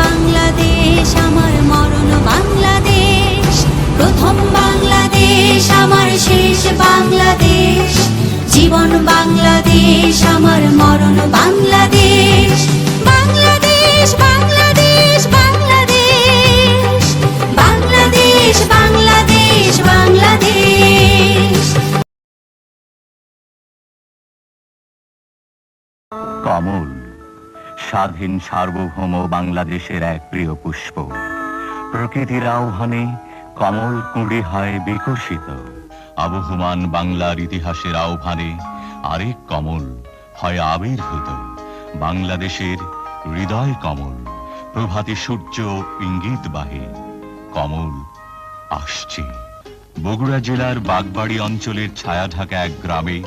বাংলাদেশ আমার মরণ বাংলাদেশ, প্রথম বাংলাদেশ আমার শেষ বাংলাদেশ, জীবন বাংলাদেশ আমার মরণ বাংলাদেশ, বাংলাদেশ বাংলাদেশ বাংলাদেশ, বাংলাদেশ বাংলাদেশ বাংলাদেশ। কমল স্বাধীন সার্বভৌম বাংলাদেশের এক প্রিয় পুষ্প। প্রকৃতির আহ্বানে কমল কুঁড়ি হয় বিকশিত। আবহমান বাংলার ইতিহাসের আহ্বানে আরেক কমল হয় আবির্ভূত। বাংলাদেশের হৃদয় কমল, প্রভাতী সূর্য ইঙ্গিতবাহী। কমল আসছে। বগুড়া জেলার বাগবাড়ি অঞ্চলের ছায়াঢাকা এক গ্রামে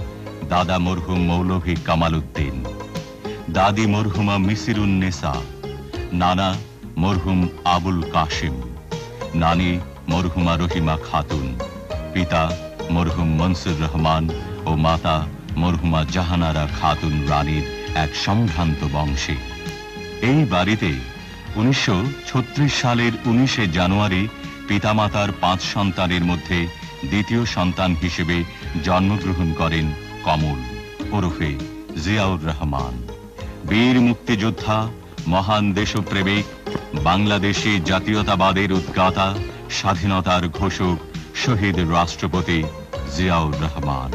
দাদা মরহুম মৌলভী কামাল উদ্দিন, দাদি মরহুমা মিসিরুন্নেসা, নানা মরহুম আবুল কাশিম, নানি মরহুমা রহিমা খাতুন, পিতা মরহুম মনসুর রহমান ও মাতা মরহুমা জাহানারা খাতুন রানীর এক সম্ভ্রান্ত বংশে। এই বাড়িতে 1936 সালের 19 জানুয়ারি পিতামাতার 5 সন্তানের মধ্যে দ্বিতীয় সন্তান হিসেবে জন্মগ্রহণ করেন কমল ওরফে জিয়াউর রহমান। বীর মুক্তিযোদ্ধা, মহান দেশপ্রেমিক, বাংলাদেশে জাতীয়তাবাদের উদ্গাতা, স্বাধীনতার ঘোষক শহীদ রাষ্ট্রপতি জিয়াউর রহমান।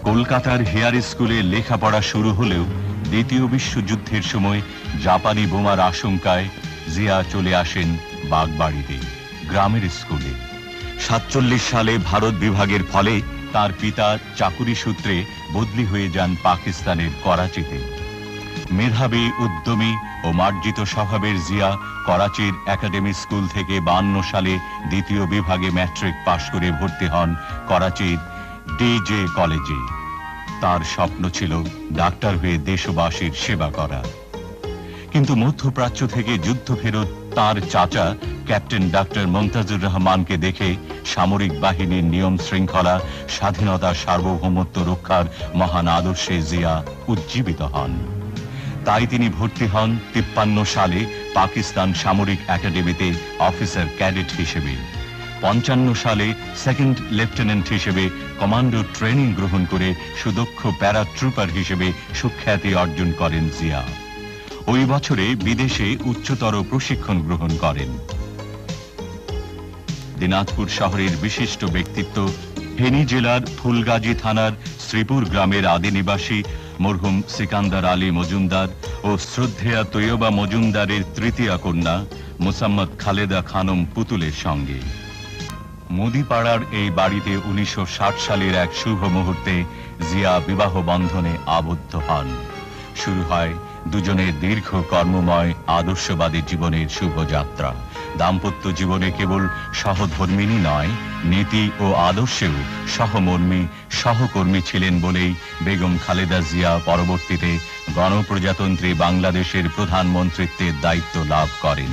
কলকাতার হেয়ার স্কুলে লেখাপড়া শুরু হলেও দ্বিতীয় বিশ্বযুদ্ধের সময় জাপানি বোমার আশঙ্কায় জিয়া চলে আসেন বাগবাড়িতে গ্রামের স্কুলে। 47 সালে ভারত বিভাগের ফলে তার পিতার চাকুরি সূত্রে বদলি হয়ে যান পাকিস্তানের করাচিতে। মেধাবী, উদ্যমী ও মার্জিত স্বভাবের জিয়া করাচির একাডেমি স্কুল থেকে 52 সালে দ্বিতীয় বিভাগে ম্যাট্রিক পাশ করে ভর্তি হন করাচির ডিজে কলেজে। তার স্বপ্ন ছিল ডাক্তার হয়ে দেশবাসীর সেবা করা। কিন্তু মধ্যপ্রাচ্য থেকে যুদ্ধ ফেরত তার চাচা ক্যাপ্টেন ডাক্তার মমতাজুর রহমানকে দেখে সামরিক বাহিনীর নিয়ম শৃঙ্খলা, স্বাধীনতা, সার্বভৌমত্ব রক্ষার মহান আদর্শে জিয়া উজ্জীবিত হন। তাই তিনি ভর্তি হন 53 সালে পাকিস্তান সামরিক একাডেমিতে অফিসার ক্যাডেট হিসেবে। 55 সালে সেকেন্ড লেফটেন্যান্ট হিসেবে কমান্ডো ট্রেনিং গ্রহণ করে সুদক্ষ প্যারাট্রুপার হিসেবে সুখ্যাতি অর্জন করেন জিয়া। ওই বছরে বিদেশে উচ্চতর প্রশিক্ষণ গ্রহণ করেন। দিনাজপুর শহরের বিশিষ্ট ব্যক্তিত্ব, ফেনী জেলার ফুলগাজী থানার শ্রীপুর গ্রামের আদি নিবাসী মরহুম সিকান্দার আলী মজুমদার ও শ্রদ্ধেয়া তৈয়বা মজুমদারের তৃতীয় কন্যা মোসাম্মদ খালেদা খানম পুতুলের সঙ্গে মুদিপাড়ার এই বাড়িতে 1960 সালের এক শুভ মুহূর্তে জিয়া বিবাহ বন্ধনে আবদ্ধ হন। শুরু হয় দুজনের দীর্ঘ কর্মময় আদর্শবাদী জীবনের শুভযাত্রা। দাম্পত্য জীবনে কেবল সহধর্মিনী নয়, নীতি ও আদর্শেও সহমর্মী, সহকর্মী ছিলেন বলেই বেগম খালেদা জিয়া পরবর্তীতে গণপ্রজাতন্ত্রী বাংলাদেশের প্রধানমন্ত্রীত্বের দায়িত্ব লাভ করেন।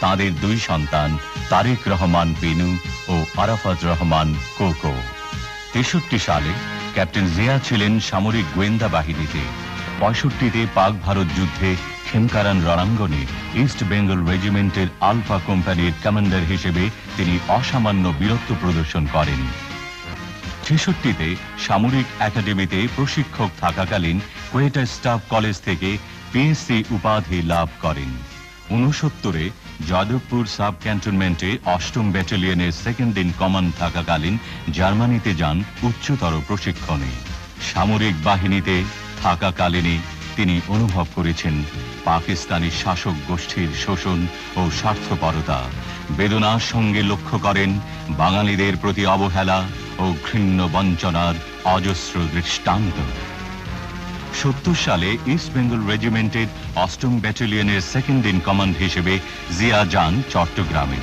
তাদের 2 সন্তান তারেক রহমান পিনু ও আরাফাত রহমান কোকো। 63 সালে ক্যাপ্টেন জিয়া ছিলেন সামরিক গোয়েন্দা বাহিনীতে। 65-তে পাক ভারত যুদ্ধে খেমকারান রণাঙ্গনে ইস্ট বেঙ্গল রেজিমেন্টের আলফা কোম্পানির কমান্ডার হিসেবে তিনি অসামান্য বীরত্ব প্রদর্শন করেন। 66-তে সামরিক একাডেমিতে প্রশিক্ষক থাকাকালীন কোয়েটা স্টাফ কলেজ থেকে পিএসসি উপাধি লাভ করেন। 69-এ যাদবপুর সাব ক্যান্টনমেন্টে 8ম ব্যাটালিয়নের সেকেন্ড ইন কমান্ড থাকাকালীন জার্মানিতে যান উচ্চতর প্রশিক্ষণে। সামরিক বাহিনীতে থাকাকালীনই তিনি অনুভব করেছেন পাকিস্তানি শাসক গোষ্ঠীর শোষণ ও স্বার্থপরতা। বেদনার সঙ্গে লক্ষ্য করেন বাঙালিদের প্রতি অবহেলা ও ঘৃণ্য বঞ্চনার অজস্র দৃষ্টান্ত। 70 সালে ইস্ট বেঙ্গল রেজিমেন্টের 8ম ব্যাটালিয়নের সেকেন্ড ইন কমান্ড হিসেবে জিয়া যান চট্টগ্রামে।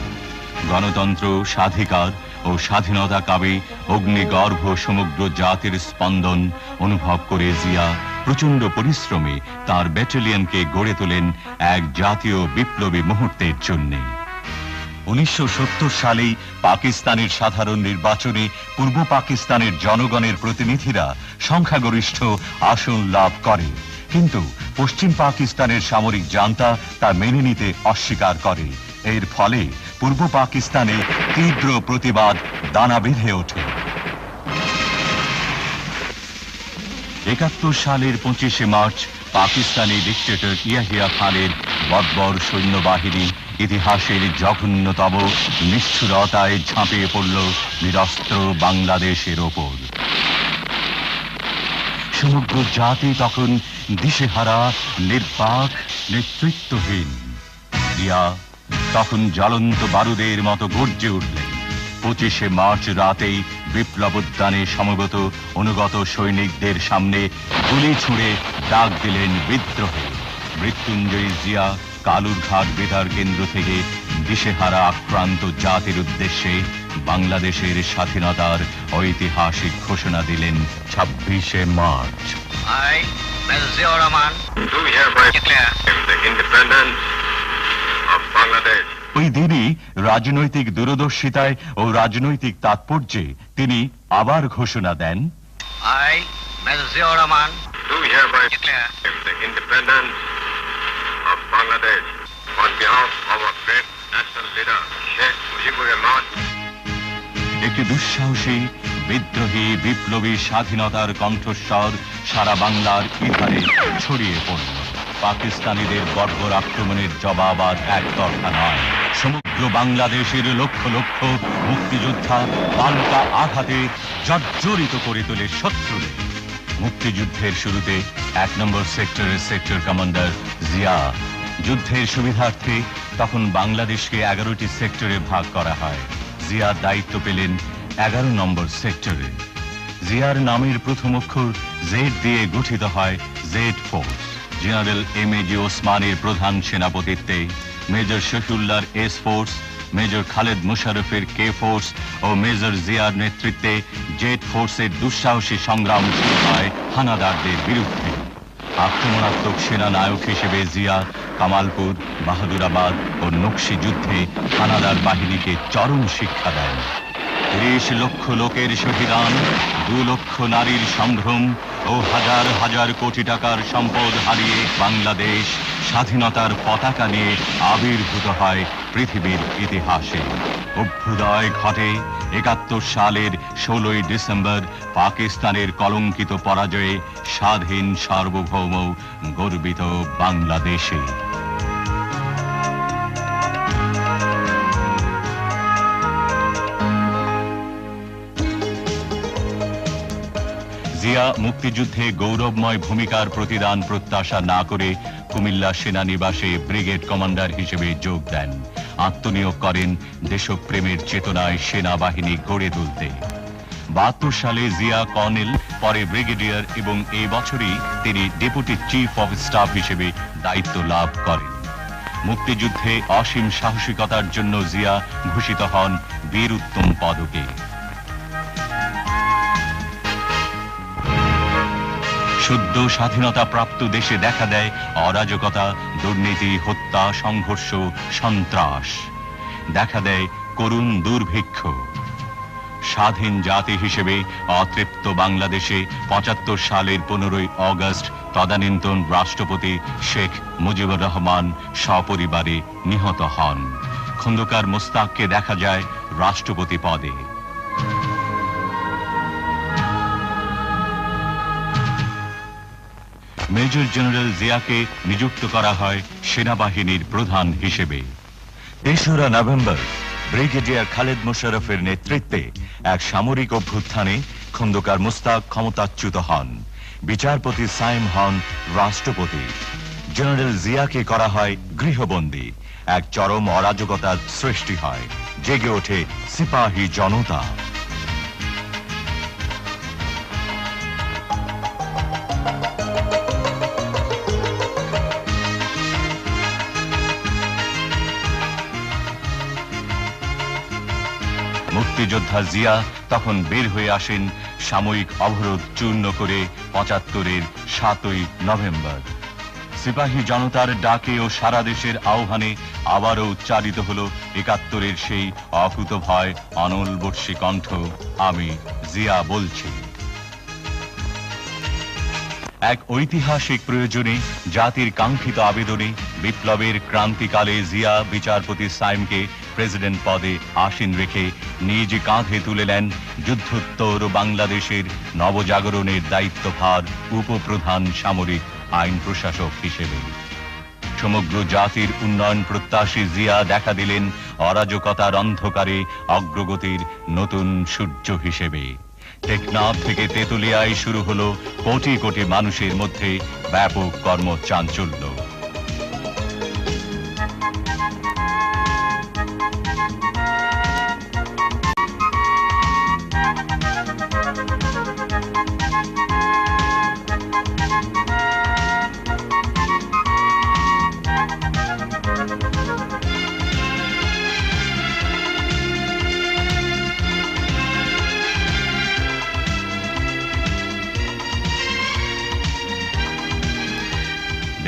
গণতন্ত্র, স্বাধিকার ও স্বাধীনতা কাবে অগ্নিগর্ভ সমগ্র জাতির স্পন্দন অনুভব করে জিয়া প্রচন্ড পরিশ্রমে তার ব্যাটালিয়নকে গড়ে তোলেন এক জাতীয় বিপ্লবী মুহূর্তের জন্য। 1970 সালেই পাকিস্তানের সাধারণ নির্বাচনে পূর্ব পাকিস্তানের জনগণের প্রতিনিধিরা সংখ্যাগরিষ্ঠ আসন লাভ করে। কিন্তু পশ্চিম পাকিস্তানের সামরিক জান্তা তা মেনে নিতে অস্বীকার করে। এর ফলে পূর্ব পাকিস্তানে তীব্র প্রতিবাদ দানা বেঁধে ওঠে। 71 সালের 25শে মার্চ পাকিস্তানি ডিক্টেটর ইয়াহিয়া খানের বর্বর সৈন্যবাহিনী ইতিহাসের জঘন্যতম নিষ্ঠুরতায় ঝাঁপিয়ে পড়ল নিরস্ত্র বাংলাদেশের ওপর। সমগ্র জাতি তখন দিশেহারা, নির্বাক, নেতৃত্বহীন। জিয়া তখন জ্বলন্ত বারুদের মতো গর্জে উঠলেন। 25শে মার্চ রাতেই বিপ্লব উদ্যানে সমবেত অনুগত সৈনিকদের সামনে গুলি ছুঁড়ে ডাক দিলেন বিদ্রোহে। মৃত্যুঞ্জয়ী জিয়া কালুরঘাট বেতার কেন্দ্র থেকে দিশেহারা আক্রান্ত জাতির উদ্দেশ্যে বাংলাদেশের স্বাধীনতার ঐতিহাসিক ঘোষণা দিলেন 26শে March. I, Mr. Ziaur Rahman, do hereby declare the independence of Bangladesh. ওই দিনই রাজনৈতিক দূরদর্শিতায় ও রাজনৈতিক তাৎপর্যে তিনি আবার ঘোষণা দেন, I, Mr. Ziaur Rahman, Do hereby declare the independence of Bangladesh on behalf of our great national leader, Sheikh Mujibur Rahman. একটি দুঃসাহসী, বিদ্রোহী, বিপ্লবী স্বাধীনতার কণ্ঠস্বর সারা বাংলার ইথারে ছড়িয়ে পড়ল। পাকিস্তানিদের বর্বর আক্রমণের জবাব আর একতরফা নয়। সমগ্র বাংলাদেশের লক্ষ লক্ষ মুক্তিযোদ্ধা পাল্টা আঘাতে জর্জরিত করে তোলে শত্রুদের। মুক্তিযুদ্ধের শুরুতে 1 নম্বর সেক্টরের সেক্টর কমান্ডার জিয়া। যুদ্ধের সুবিধার্থে তখন বাংলাদেশকে 11টি সেক্টরে ভাগ করা হয়। জিয়া দায়িত্ব পেলেন 11 নম্বর সেক্টরে। জিয়ার নামের প্রথম অক্ষর জেড দিয়ে গঠিত হয় জেড ফোর্স। General M A G. ওসমানের প্রধান সেনাপতিত্বে মেজর শফিউল্লাহর এস ফোর্স, মেজর খালেদ মুশারফের কে ফোর্স ও মেজর জিয়ার নেতৃত্বে জেড ফোর্সের দুঃসাহসী সংগ্রাম শুরু হয় হানাদারদের বিরুদ্ধে। আক্রমণাত্মক সেনা নায়ক হিসেবে জিয়া কামালপুর, বাহাদুরাবাদ ও নকশি যুদ্ধে হানাদার বাহিনীকে চরম শিক্ষা দেন। 30 লক্ষ লোকের শহীদান, 2 লক্ষ নারীর সম্ভ্রম ও হাজার হাজার কোটি টাকার সম্পদ হারিয়ে বাংলাদেশ স্বাধীনতার পতাকা নিয়ে আবির্ভূত হয় পৃথিবীর ইতিহাসে। অভ্যুদয় ঘটে 71 সালের 16ই ডিসেম্বর পাকিস্তানের কলঙ্কিত পরাজয়ে স্বাধীন, সার্বভৌম, গর্বিত বাংলাদেশে। জিয়া মুক্তিযুদ্ধে গৌরবময় ভূমিকার প্রতিদান প্রত্যাশা না করে কুমিল্লা সেনানিবাসে ব্রিগেড কমান্ডার হিসেবে যোগ দেন। আত্মনিয়োগ করেন দেশপ্রেমের চেতনায় সেনাবাহিনী গড়ে তুলতে। 72 সালে জিয়া কর্নেল, পরে ব্রিগেডিয়ার এবং এই বছরই তিনি ডেপুটি চিফ অফ স্টাফ হিসেবে দায়িত্ব লাভ করেন। মুক্তিযুদ্ধে অসীম সাহসিকতার জন্য জিয়া ভূষিত হন বীর উত্তম পদকে। সদ্য স্বাধীনতা প্রাপ্ত দেশে দেখা দেয় অরাজকতা, দুর্নীতি, হত্যা, সংঘর্ষ, সন্ত্রাস। দেখা দেয় করুণ দুর্ভিক্ষ। স্বাধীন জাতি হিসেবে অতৃপ্ত বাংলাদেশে 75 সালের 15ই অগস্ট তদানীন্তন রাষ্ট্রপতি শেখ মুজিবুর রহমান সপরিবারে নিহত হন। খন্দকার মোস্তাককে দেখা যায় রাষ্ট্রপতি পদে। মেজর জেনারেল জিয়াকে নিযুক্ত করা হয় সেনাবাহিনীর প্রধান হিসেবে। 3রা নভেম্বর ব্রিগেডিয়ার খালেদ মুশারফের নেতৃত্বে এক সামরিক অভ্যুত্থানে খন্দকার মোস্তাক ক্ষমতাচ্যুত হন। বিচারপতি সাইম হন রাষ্ট্রপতি। জেনারেল জিয়াকে করা হয় গৃহবন্দী। এক চরম অরাজকতার সৃষ্টি হয়। জেগে ওঠে সিপাহী জনতা। মুক্তিযোদ্ধা জিয়া তখন বের হয়ে আসেন সাময়িক অবরোধ চূর্ণ করে 75-এর 7ই নভেম্বর। সিপাহী জনতার ডাকে ও সারা দেশের আহ্বানে আবারও উচ্চারিত হল 71-এর সেই অকুতভয় অনলবর্ষী কণ্ঠ, আমি জিয়া বলছি। এক ঐতিহাসিক প্রয়োজনে, জাতির কাঙ্ক্ষিত আবেদনে বিপ্লবের ক্রান্তিকালে জিয়া বিচারপতি সাইমকে প্রেসিডেন্ট পদে আসীন রেখে নিজ কাঁধে তুলে নেন যুদ্ধোত্তর বাংলাদেশের নবজাগরণের দায়িত্বভার উপপ্রধান সামরিক আইন প্রশাসক হিসেবে। সমগ্র জাতির উন্নয়ন প্রত্যাশী জিয়া দেখা দিলেন অরাজকতার অন্ধকারে অগ্রগতির নতুন সূর্য হিসেবে। টেকনাফ থেকে তেতুলিয়ায় শুরু হলো কোটি কোটি মানুষের মধ্যে ব্যাপক কর্মচাঞ্চল্য।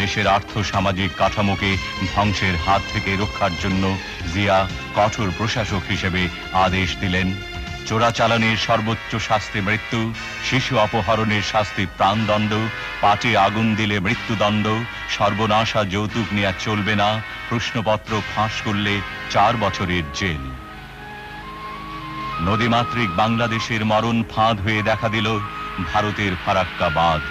দেশের আর্থ সামাজিক কাঠামোকে ধ্বংসের হাত থেকে রক্ষার জন্য জিয়া কঠোর প্রশাসক হিসেবে আদেশ দিলেন, চোরাচালানের সর্বোচ্চ শাস্তি মৃত্যু, শিশু অপহরণের শাস্তি প্রাণদণ্ড, পাটে আগুন দিলে মৃত্যুদণ্ড, সর্বনাশা যৌতুক নেওয়া চলবে না, প্রশ্নপত্র ফাঁস করলে 4 বছরের জেল। নদীমাতৃক বাংলাদেশের মরণ ফাঁদ হয়ে দেখা দিল ভারতের ফারাক্কা বাঁধ।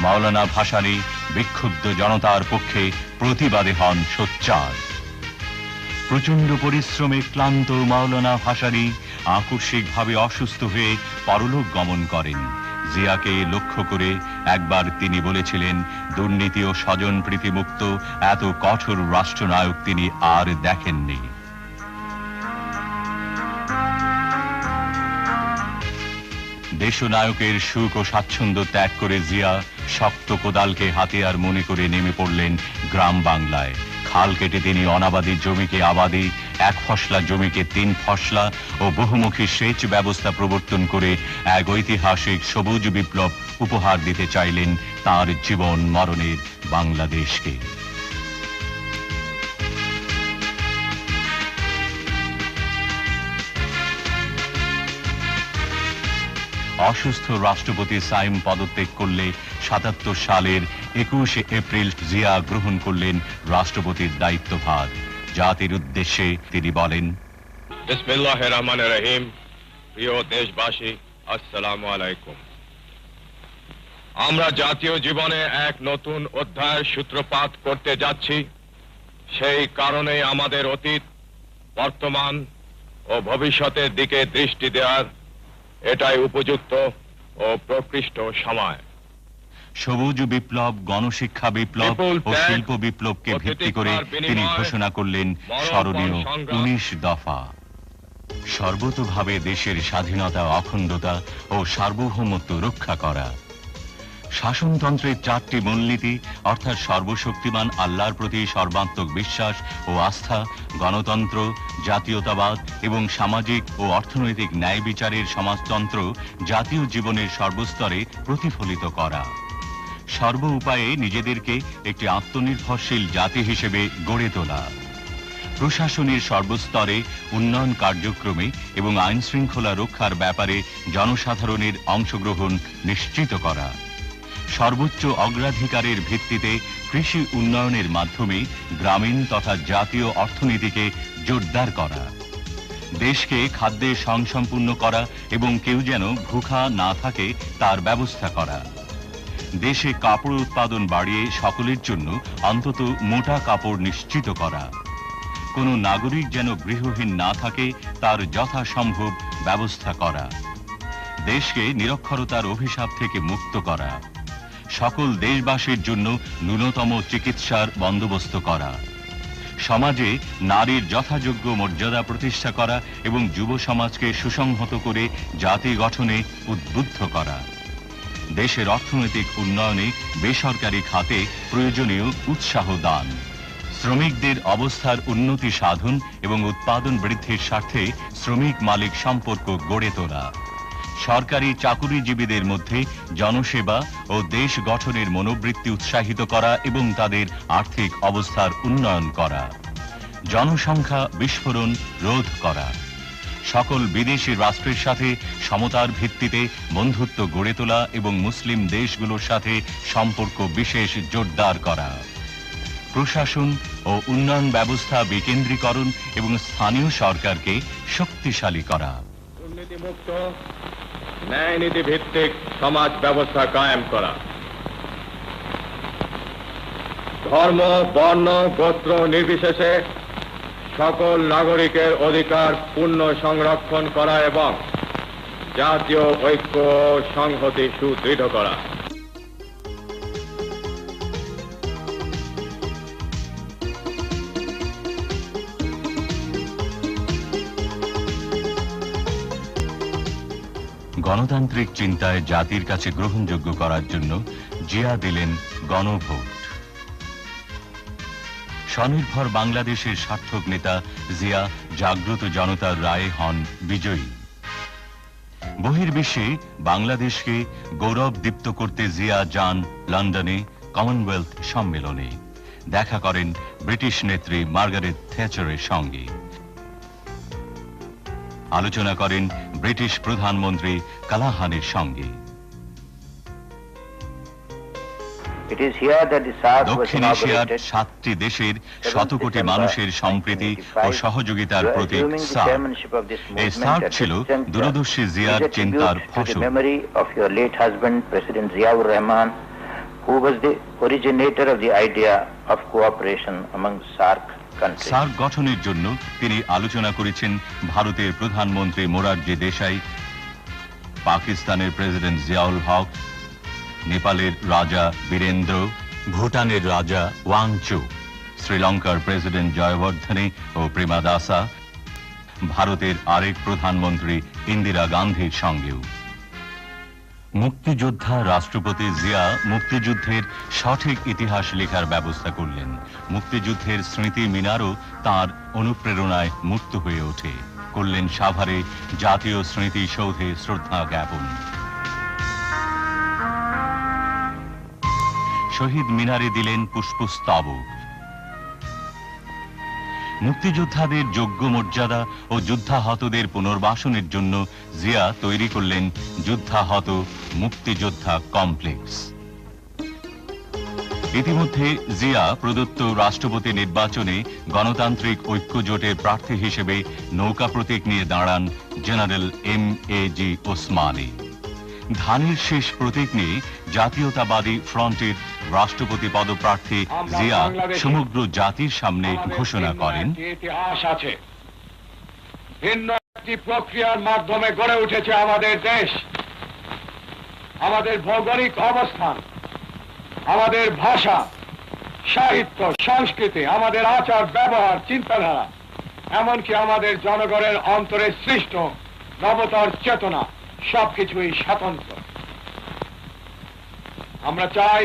মাওলানা ভাসানী বিক্ষুব্ধ জনতার পক্ষে প্রতিবাদী হন সোচ্চার। প্রচন্ড পরিশ্রমে ক্লান্ত মাওলানা ভাসানী আকস্মিকভাবে অসুস্থ হয়ে পরলোক গমন করেন। জিয়াকে লক্ষ্য করে একবার তিনি বলেছিলেন, দুর্নীতি ও স্বজন প্রীতিমুক্ত এত কঠোর রাষ্ট্রনায়ক তিনি আর দেখেননি। দেশনায়কের সুখ ও স্বাচ্ছন্দ্য ত্যাগ করে জিয়া শক্ত কোদালকে হাতিয়ার মনে করে নেমে পড়লেন গ্রাম বাংলায়। খাল কেটে তিনি অনাবাদী জমিকে আবাদি, 1 ফসলা জমিকে 3 ফসলা ও বহুমুখী সেচ ব্যবস্থা প্রবর্তন করে এক ঐতিহাসিক সবুজ বিপ্লব উপহার দিতে চাইলেন তার জীবন মরণের বাংলাদেশকে। অসুস্থ রাষ্ট্রপতি সাইম পদত্যাগ করলে 77 সালের 21 এপ্রিল জিয়া গ্রহণ করলেন রাষ্ট্রপতির দায়িত্বভার। জাতির উদ্দেশ্যে তিনি বলেন, বিসমিল্লাহির রহমানির রহিম। প্রিয় দেশবাসী, আসসালামু আলাইকুম। আমরা জাতীয় জীবনে এক নতুন অধ্যায়ের সূত্রপাত করতে যাচ্ছি। সেই কারণে আমাদের অতীত, বর্তমান ও ভবিষ্যতের দিকে দৃষ্টি দেওয়ার এটাই উপযুক্ত ও প্রকৃষ্ট সময়। সবুজ বিপ্লব, গণশিক্ষা বিপ্লব ও শিল্প বিপ্লবকে ভিত্তি করে তিনি ঘোষণা করলেন স্মরণীয় 19 দফা। সর্বতোভাবে দেশের স্বাধীনতা, অখণ্ডতা ও সার্বভৌমত্ব রক্ষা করা। শাসনতন্ত্রের 4টি মূলনীতি অর্থাৎ সর্বশক্তিমান আল্লাহর প্রতি সর্বাত্মক বিশ্বাস ও আস্থা, গণতন্ত্র, জাতীয়তাবাদ এবং সামাজিক ও অর্থনৈতিক ন্যায় বিচারের সমাজতন্ত্র জাতীয় জীবনের সর্বস্তরে প্রতিফলিত করা। সর্ব উপায়ে নিজেদেরকে একটি আত্মনির্ভরশীল জাতি হিসেবে গড়ে তোলা। প্রশাসনের সর্বস্তরে উন্নয়ন কার্যক্রমে এবং আইন শৃঙ্খলা রক্ষার ব্যাপারে জনসাধারণের অংশগ্রহণ নিশ্চিত করা। সর্বোচ্চ অগ্রাধিকারের ভিত্তিতে কৃষি উন্নয়নের মাধ্যমে গ্রামীণ তথা জাতীয় অর্থনীতিকে জোরদার করা। দেশকে খাদ্যে স্বয়ংসম্পূর্ণ করা এবং কেউ যেন ভুখা না থাকে তার ব্যবস্থা করা। দেশে কাপড় উৎপাদন বাড়িয়ে সকলের জন্য অন্তত মোটা কাপড় নিশ্চিত করা। কোনো নাগরিক যেন গৃহহীন না থাকে তার যথাসম্ভব ব্যবস্থা করা। দেশকে নিরক্ষরতার অভিশাপ থেকে মুক্ত করা। সকল দেশবাসীর জন্য ন্যূনতম চিকিৎসার বন্দোবস্ত করা। সমাজে নারীর যথাযোগ্য মর্যাদা প্রতিষ্ঠা করা এবং যুব সমাজকে সুসংহত করে জাতি গঠনে উদ্বুদ্ধ করা। দেশের অর্থনৈতিক উন্নয়নে বেসরকারি খাতে প্রয়োজনীয় উৎসাহ দান। শ্রমিকদের অবস্থার উন্নতি সাধন এবং উৎপাদন বৃদ্ধির স্বার্থে শ্রমিক মালিক সম্পর্ক গড়ে তোলা। সরকারি চাকুরিজীবীদের মধ্যে জনসেবা ও দেশ গঠনের মনোবৃত্তি উৎসাহিত করা এবং তাদের আর্থিক অবস্থার উন্নয়ন করা, জনসংখ্যা বিস্ফোরণ রোধ করা, সকল বিদেশি রাষ্ট্রের সাথে সমতার ভিত্তিতে বন্ধুত্ব গড়ে তোলা এবং মুসলিম দেশগুলোর সাথে সম্পর্ক বিশেষ জোরদার করা, প্রশাসন ও উন্নয়ন ব্যবস্থা বিকেন্দ্রীকরণ এবং স্থানীয় সরকারকে শক্তিশালী করা, দুর্নীতিমুক্ত ন্যায় নীতি ভিত্তিক সমাজ ব্যবস্থা কায়েম করা, ধর্ম, বর্ণ, গোত্র নির্বিশেষে সকল নাগরিকের অধিকার পূর্ণ সংরক্ষণ করা এবং জাতীয় ঐক্য ও সংহতি সুদৃঢ় করা। গণতান্ত্রিক চিন্তায় জাতির কাছে গ্রহণযোগ্য করার জন্য জিয়া দিলেন গণভোট। স্বনির্ভর বাংলাদেশের সার্থক নেতা জিয়া জাগ্রত জনতার রায়ে হন বিজয়ী। বহির্বিশ্বে বাংলাদেশকে গৌরব দীপ্ত করতে জিয়া যান লন্ডনে কমনওয়েলথ সম্মেলনে, দেখা করেন ব্রিটিশ নেত্রী মার্গারেট থ্যাচারের সঙ্গে, আলোচনা করেন ব্রিটিশ প্রধানমন্ত্রী কালাহানের সঙ্গে। দক্ষিণ এশিয়ার 7টি দেশের শতকোটি মানুষের সম্প্রীতি ও সহযোগিতার প্রতীক সার্ক। এই সার্ক ছিল দূরদর্শী জিয়ার চিন্তার ফসল। সার্ক গঠনের জন্য তিনি আলোচনা করেছেন ভারতের প্রধানমন্ত্রী মোরারজি দেশাই, পাকিস্তানের প্রেসিডেন্ট জিয়াউল হক, নেপালের রাজা বীরেন্দ্র, ভুটানের রাজা ওয়াংচু, শ্রীলঙ্কার প্রেসিডেন্ট জয়বর্ধনে ও প্রেমাদাসা, ভারতের আরেক প্রধানমন্ত্রী ইন্দিরা গান্ধীর সঙ্গেও। মুক্তিযোদ্ধা রাষ্ট্রপতি জিয়া মুক্তিযুদ্ধের সঠিক ইতিহাস লেখার ব্যবস্থা করলেন। মুক্তিযুদ্ধের স্মৃতি মিনারও তাঁর অনুপ্রেরণায় মুক্ত হয়ে ওঠে। করলেন সাভারে জাতীয় স্মৃতিসৌধে শ্রদ্ধা জ্ঞাপন। শহীদ মিনারে দিলেন পুষ্পস্তবক। মুক্তিযোদ্ধাদের যোগ্য মর্যাদা ও যুদ্ধাহতদের পুনর্বাসনের জন্য জিয়া তৈরি করলেন যুদ্ধাহত মুক্তিযোদ্ধা কমপ্লেক্স। ইতিমধ্যে জিয়া প্রদত্ত রাষ্ট্রপতি নির্বাচনে গণতান্ত্রিক ঐক্য জোটের প্রার্থী হিসেবে নৌকা প্রতীক নিয়ে দাঁড়ান জেনারেল এম.এ.জি. ওসমানী। ধানের শেষ প্রতীক নিয়ে জাতীয়তাবাদী ফ্রন্টের রাষ্ট্রপতি পদপ্রার্থী জিয়া সমগ্র জাতির সামনে ঘোষণা করেন, ইতিহাস আছে, ভিন্ন একটি প্রক্রিয়ার মাধ্যমে গড়ে উঠেছে আমাদের দেশ। আমাদের ভৌগোলিক অবস্থান, আমাদের ভাষা, সাহিত্য, সংস্কৃতি, আমাদের আচার ব্যবহার, চিন্তাধারা, এমনকি আমাদের জনগণের অন্তরে সৃষ্ট নবতর চেতনা সবকিছুই স্বতন্ত্র। আমরা চাই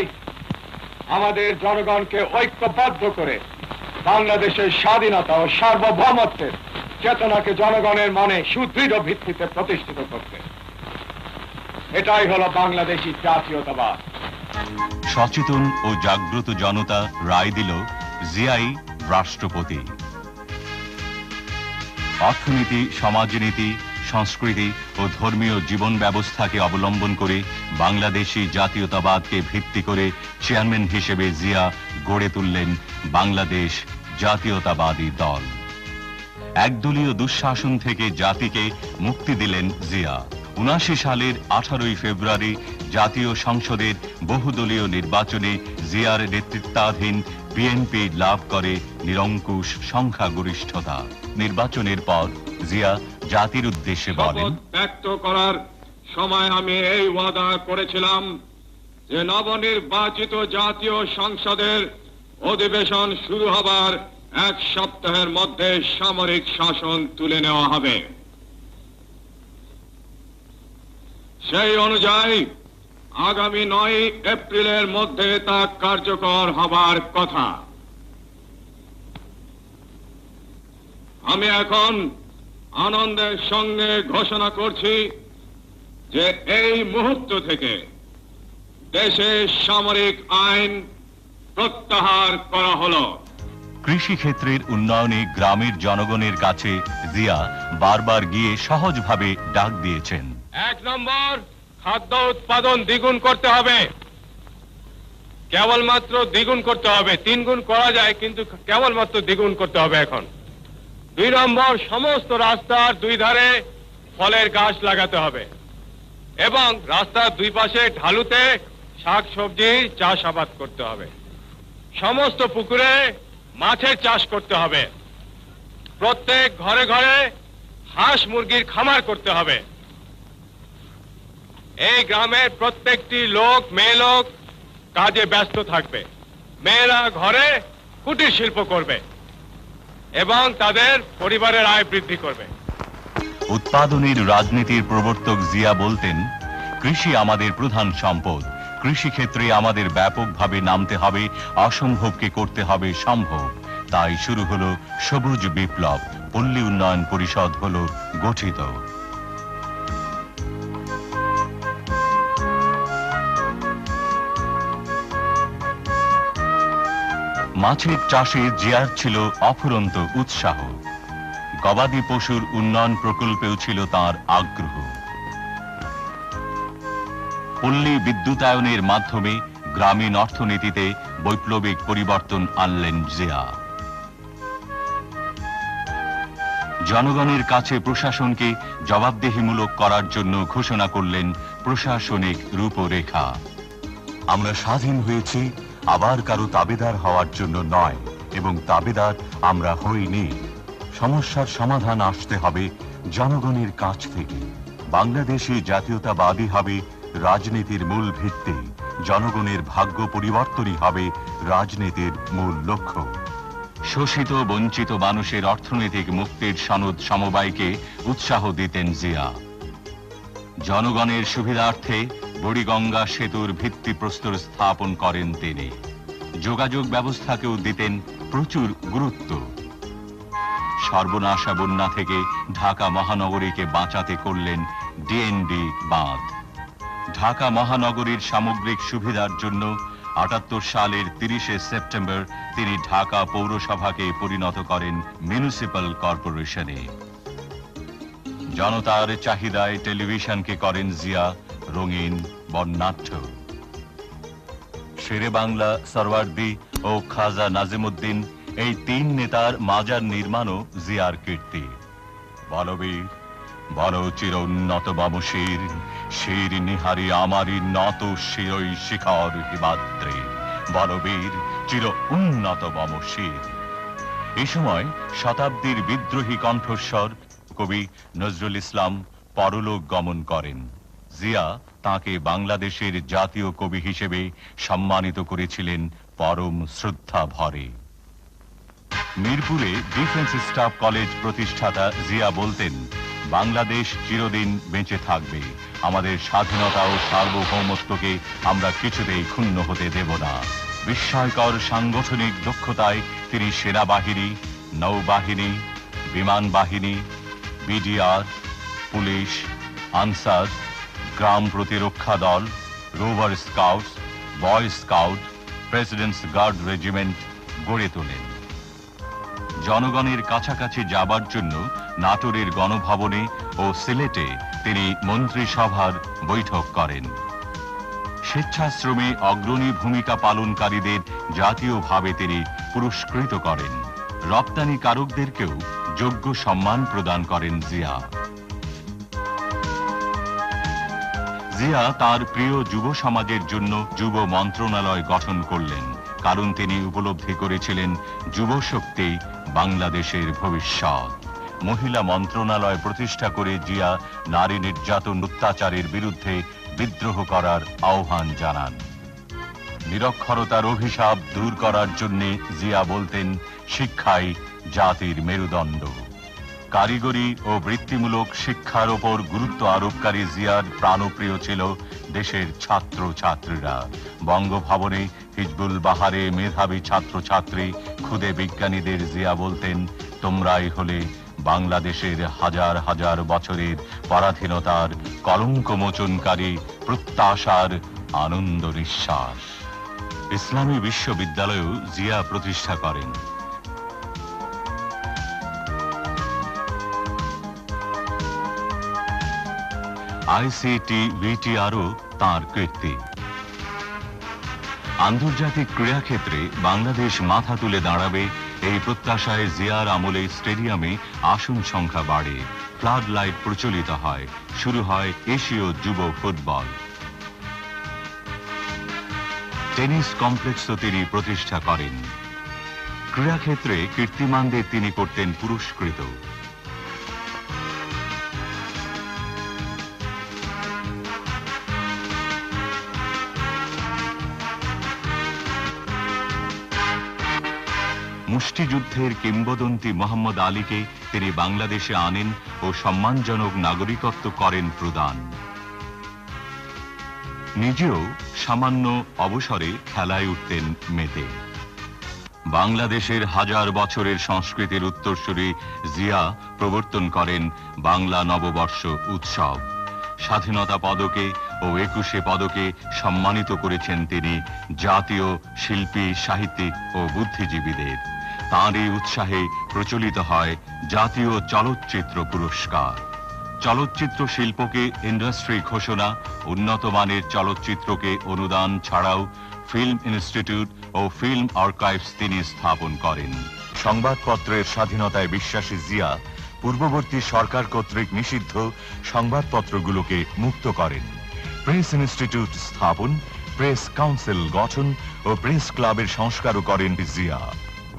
আমাদের জনগণকে ঐক্যবদ্ধ করে বাংলাদেশের স্বাধীনতা ও সার্বভৌমত্বের চেতনাকে জনগণের মনে সুদৃঢ় ভিত্তিতে প্রতিষ্ঠিত করতে। এটাই হলো বাংলাদেশী জাতীয়তাবাদ। সচেতন ও জাগ্রত জনতা রায় দিল জিয়াই রাষ্ট্রপতি। অর্থনীতি, সমাজনীতি, সংস্কৃতি ও ধর্মীয় জীবন ব্যবস্থাকে অবলম্বন করে বাংলাদেশি জাতীয়তাবাদকে ভিত্তি করে চেয়ারম্যান হিসেবে জিয়া গড়ে তুললেন বাংলাদেশ জাতীয়তাবাদী দল। একদলীয় দুঃশাসন থেকে জাতিকে মুক্তি দিলেন জিয়া। ৭৯ সালের 18 ফেব্রুয়ারি জাতীয় সংসদের বহুদলীয় নির্বাচনে জিয়ার নেতৃত্বাধীন বিএনপি লাভ করে নিরঙ্কুশ সংখ্যাগরিষ্ঠতা। নির্বাচনের পর জিয়া জাতির উদ্দেশ্যে বলেন, ব্যক্ত করার সময় আমি এই ওয়াদা করেছিলাম যে নবনির্বাচিত জাতীয় সংসদের অধিবেশন শুরু হবার 1 সপ্তাহের মধ্যে সামরিক শাসন তুলে নেওয়া হবে। সেই অনুযায়ী আগামী 9 এপ্রিলের মধ্যে তা কার্যকর হবার কথা। আমি এখন আনন্দের সঙ্গে ঘোষণা করছি যে এই মুহূর্ত থেকে দেশের সামরিক আইন প্রত্যাহার করা হলো। কৃষি ক্ষেত্রের উন্নয়নে গ্রামের জনগণের কাছে জিয়া বারবার গিয়ে সহজভাবে ডাক দিয়েছেন। 1 নম্বর, খাদ্য উৎপাদন দ্বিগুণ করতে হবে। কেবলমাত্র দ্বিগুণ করতে হবে, 3 গুণ করা যায়, কিন্তু কেবলমাত্র দ্বিগুণ করতে হবে এখন। 2 নম্বর, সমস্ত রাস্তার 2 ধারে ফলের গাছ লাগাতে হবে এবং রাস্তার 2 পাশে ঢালুতে শাকসবজি চাষাবাদ করতে হবে। সমস্ত পুকুরে মাছের চাষ করতে হবে। প্রত্যেক ঘরে ঘরে হাঁস মুরগির খামার করতে হবে। এই গ্রামের প্রত্যেকটি লোক, মেয়ে লোক কাজে ব্যস্ত থাকবে। মেয়েরা ঘরে কুটির শিল্প করবে এবং তাদের পরিবারের আয় বৃদ্ধি করবে। উৎপাদনের রাজনীতির প্রবর্তক জিয়া বলতেন, কৃষি আমাদের প্রধান সম্পদ। কৃষি ক্ষেত্রে আমাদের ব্যাপকভাবে নামতে হবে, অসম্ভবকে করতে হবে সম্ভব। তাই শুরু হলো সবুজ বিপ্লব। পল্লী উন্নয়ন পরিষদ হলো গঠিত। মাছের চাষে জিয়ার ছিল অফুরন্ত উৎসাহ। গবাদি পশুর উন্নয়ন প্রকল্পেও ছিল তার আগ্রহ। পল্লী বিদ্যুতায়নের মাধ্যমে গ্রামীণ অর্থনীতিতে বৈপ্লবিক পরিবর্তন আনলেন জিয়া। জনগণের কাছে প্রশাসনকে জবাবদিহিমূলক করার জন্য ঘোষণা করলেন প্রশাসনিক রূপরেখা। আমরা স্বাধীন হয়েছি আবার কারো তাবেদার হওয়ার জন্য নয়, এবং তাবেদার আমরা হইনি। সমস্যার সমাধান আসতে হবে জনগণের কাছ থেকে। বাংলাদেশে জাতীয়তাবাদী হবে রাজনীতির মূল ভিত্তি। জনগণের ভাগ্য পরিবর্তনই হবে রাজনীতির মূল লক্ষ্য। শোষিত বঞ্চিত মানুষের অর্থনৈতিক মুক্তির সনদ সমবায়কে উৎসাহ দিতেন জিয়া। জনগণের সুবিধার্থে বুড়িগঙ্গা সেতুর ভিত্তিপ্রস্তর স্থাপন করেন তিনি। যোগাযোগ ব্যবস্থাকেও দিতেন প্রচুর গুরুত্ব। সর্বনাশা বন্যা থেকে ঢাকা মহানগরীকে বাঁচাতে করলেন ডিএনডি বাঁধ। ঢাকা মহানগরীর সামগ্রিক সুবিধার জন্য ৭৮ সালের ৩০শে সেপ্টেম্বর তিনি ঢাকা পৌরসভাকে পরিণত করেন মিউনিসিপ্যাল কর্পোরেশনে। জনতার চাহিদায় টেলিভিশনকে করেন জিয়া রঙিন বর্ণাঢ্য। শেরে বাংলা সরওয়ার্দী ও খাজা নাজিমুদ্দিন, এই ৩ নেতার মাজার নির্মাণও জিয়ার কীর্তি। বলবীর বল চির উন্নত বামশির, শির নিহারি আমারি নত শিরই শিখর হিমাদ্রি। বলবীর চির উন্নত বামশির। এই সময় শতাব্দীর বিদ্রোহী কণ্ঠস্বর কবি নজরুল ইসলাম পরলোক গমন করেন। জিয়া তাকে বাংলাদেশের জাতীয় কবি হিসেবে সম্মানিত করেছিলেন পরম শ্রদ্ধা ভরে। মিরপুরে ডিফেন্স স্টাফ কলেজ প্রতিষ্ঠাতা জিয়া বলতেন, বাংলাদেশ চিরদিন বেঁচে থাকবে। আমাদের স্বাধীনতা ও সার্বভৌমত্বকে আমরা কিছুতেই ক্ষুণ্ণ হতে দেব না। বিস্ময়কর সাংগঠনিক দক্ষতায় তিনি সেনাবাহিনী, নৌবাহিনী, বিমান বাহিনী, বিডিআর, পুলিশ, আনসার, গ্রাম প্রতিরক্ষা দল, rover scouts, boy scout, president's guard regiment গড়ে তোলেন। জনগণের কাছাকাছি যাবার জন্য নাটোরের গণভবনে ও সিলেটে তিনি মন্ত্রিসভার বৈঠক করেন। স্বেচ্ছাশ্রমে অগ্রণী ভূমিকা পালনকারীদের জাতীয়ভাবে তিনি পুরস্কৃত করেন। রপ্তানিকারকদেরকেও যোগ্য সম্মান প্রদান করেন জিয়া। জিয়া তার প্রিয় যুব সমাজের জন্য যুব মন্ত্রণালয় গঠন করলেন, কারণ তিনি উপলব্ধি করেছিলেন যুব শক্তি বাংলাদেশের ভবিষ্যৎ। মহিলা মন্ত্রণালয় প্রতিষ্ঠা করে জিয়া নারী নির্যাতন অত্যাচারের বিরুদ্ধে বিদ্রোহ করার আহ্বান জানান। নিরক্ষরতার অভিশাপ দূর করার জন্য জিয়া বলতেন, শিক্ষাই জাতির মেরুদণ্ড। কারিগরি ও বৃত্তিমূলক শিক্ষার ওপর গুরুত্ব আরোপকারী জিয়ার প্রাণপ্রিয় ছিল দেশের ছাত্র ছাত্রীরা। বঙ্গভবনে হিজবুল বাহারে মেধাবী ছাত্রছাত্রী, ক্ষুদে বিজ্ঞানীদের জিয়া বলতেন, তোমরাই হলে বাংলাদেশের হাজার হাজার বছরের পরাধীনতার কলঙ্ক মোচনকারী প্রত্যাশার আনন্দ নিঃশ্বাস। ইসলামী বিশ্ববিদ্যালয়েও জিয়া প্রতিষ্ঠা করেন। ICTVTRও তাঁর কীর্তি। আন্তর্জাতিক ক্রীড়াক্ষেত্রে বাংলাদেশ মাথা তুলে দাঁড়াবে এই প্রত্যাশায় জিয়ার আমলে স্টেডিয়ামে আসন সংখ্যা বাড়ে, ফ্লাড লাইট প্রচলিত হয়, শুরু হয় এশীয় যুব ফুটবল। টেনিস কমপ্লেক্সও তিনি প্রতিষ্ঠা করেন। ক্রীড়াক্ষেত্রে কীর্তিমানদের তিনি করতেন পুরস্কৃত। মুষ্টিযুদ্ধের কিংবদন্তি মোহাম্মদ আলীকে তিনি বাংলাদেশে আনেন ও সম্মানজনক নাগরিকত্ব করেন প্রদান। নিজেও সামান্য অবসরে খেলায় উঠতেন মেতে। বাংলাদেশের হাজার বছরের সংস্কৃতির উত্তরসূরি জিয়া প্রবর্তন করেন বাংলা নববর্ষ উৎসব। স্বাধীনতা পদকে ও 21শে পদকে সম্মানিত করেছেন তিনি জাতীয় শিল্পী, সাহিত্যিক ও বুদ্ধিজীবীদের। তাঁর এই উৎসাহে প্রচলিত হয় জাতীয় চলচ্চিত্র পুরস্কার। চলচ্চিত্র শিল্পকে ইন্ডাস্ট্রি ঘোষণা, উন্নত মানের চলচ্চিত্রকে অনুদান ছাড়াও ফিল্ম ইনস্টিটিউট ও ফিল্ম আর্কাইভস তিনি স্থাপন করেন। সংবাদপত্রের স্বাধীনতায় বিশ্বাসী জিয়া পূর্ববর্তী সরকার কর্তৃক নিষিদ্ধ সংবাদপত্রগুলোকে মুক্ত করেন। প্রেস ইনস্টিটিউট স্থাপন, প্রেস কাউন্সিল গঠন ও প্রেস ক্লাবের সংস্কারও করেন জিয়া।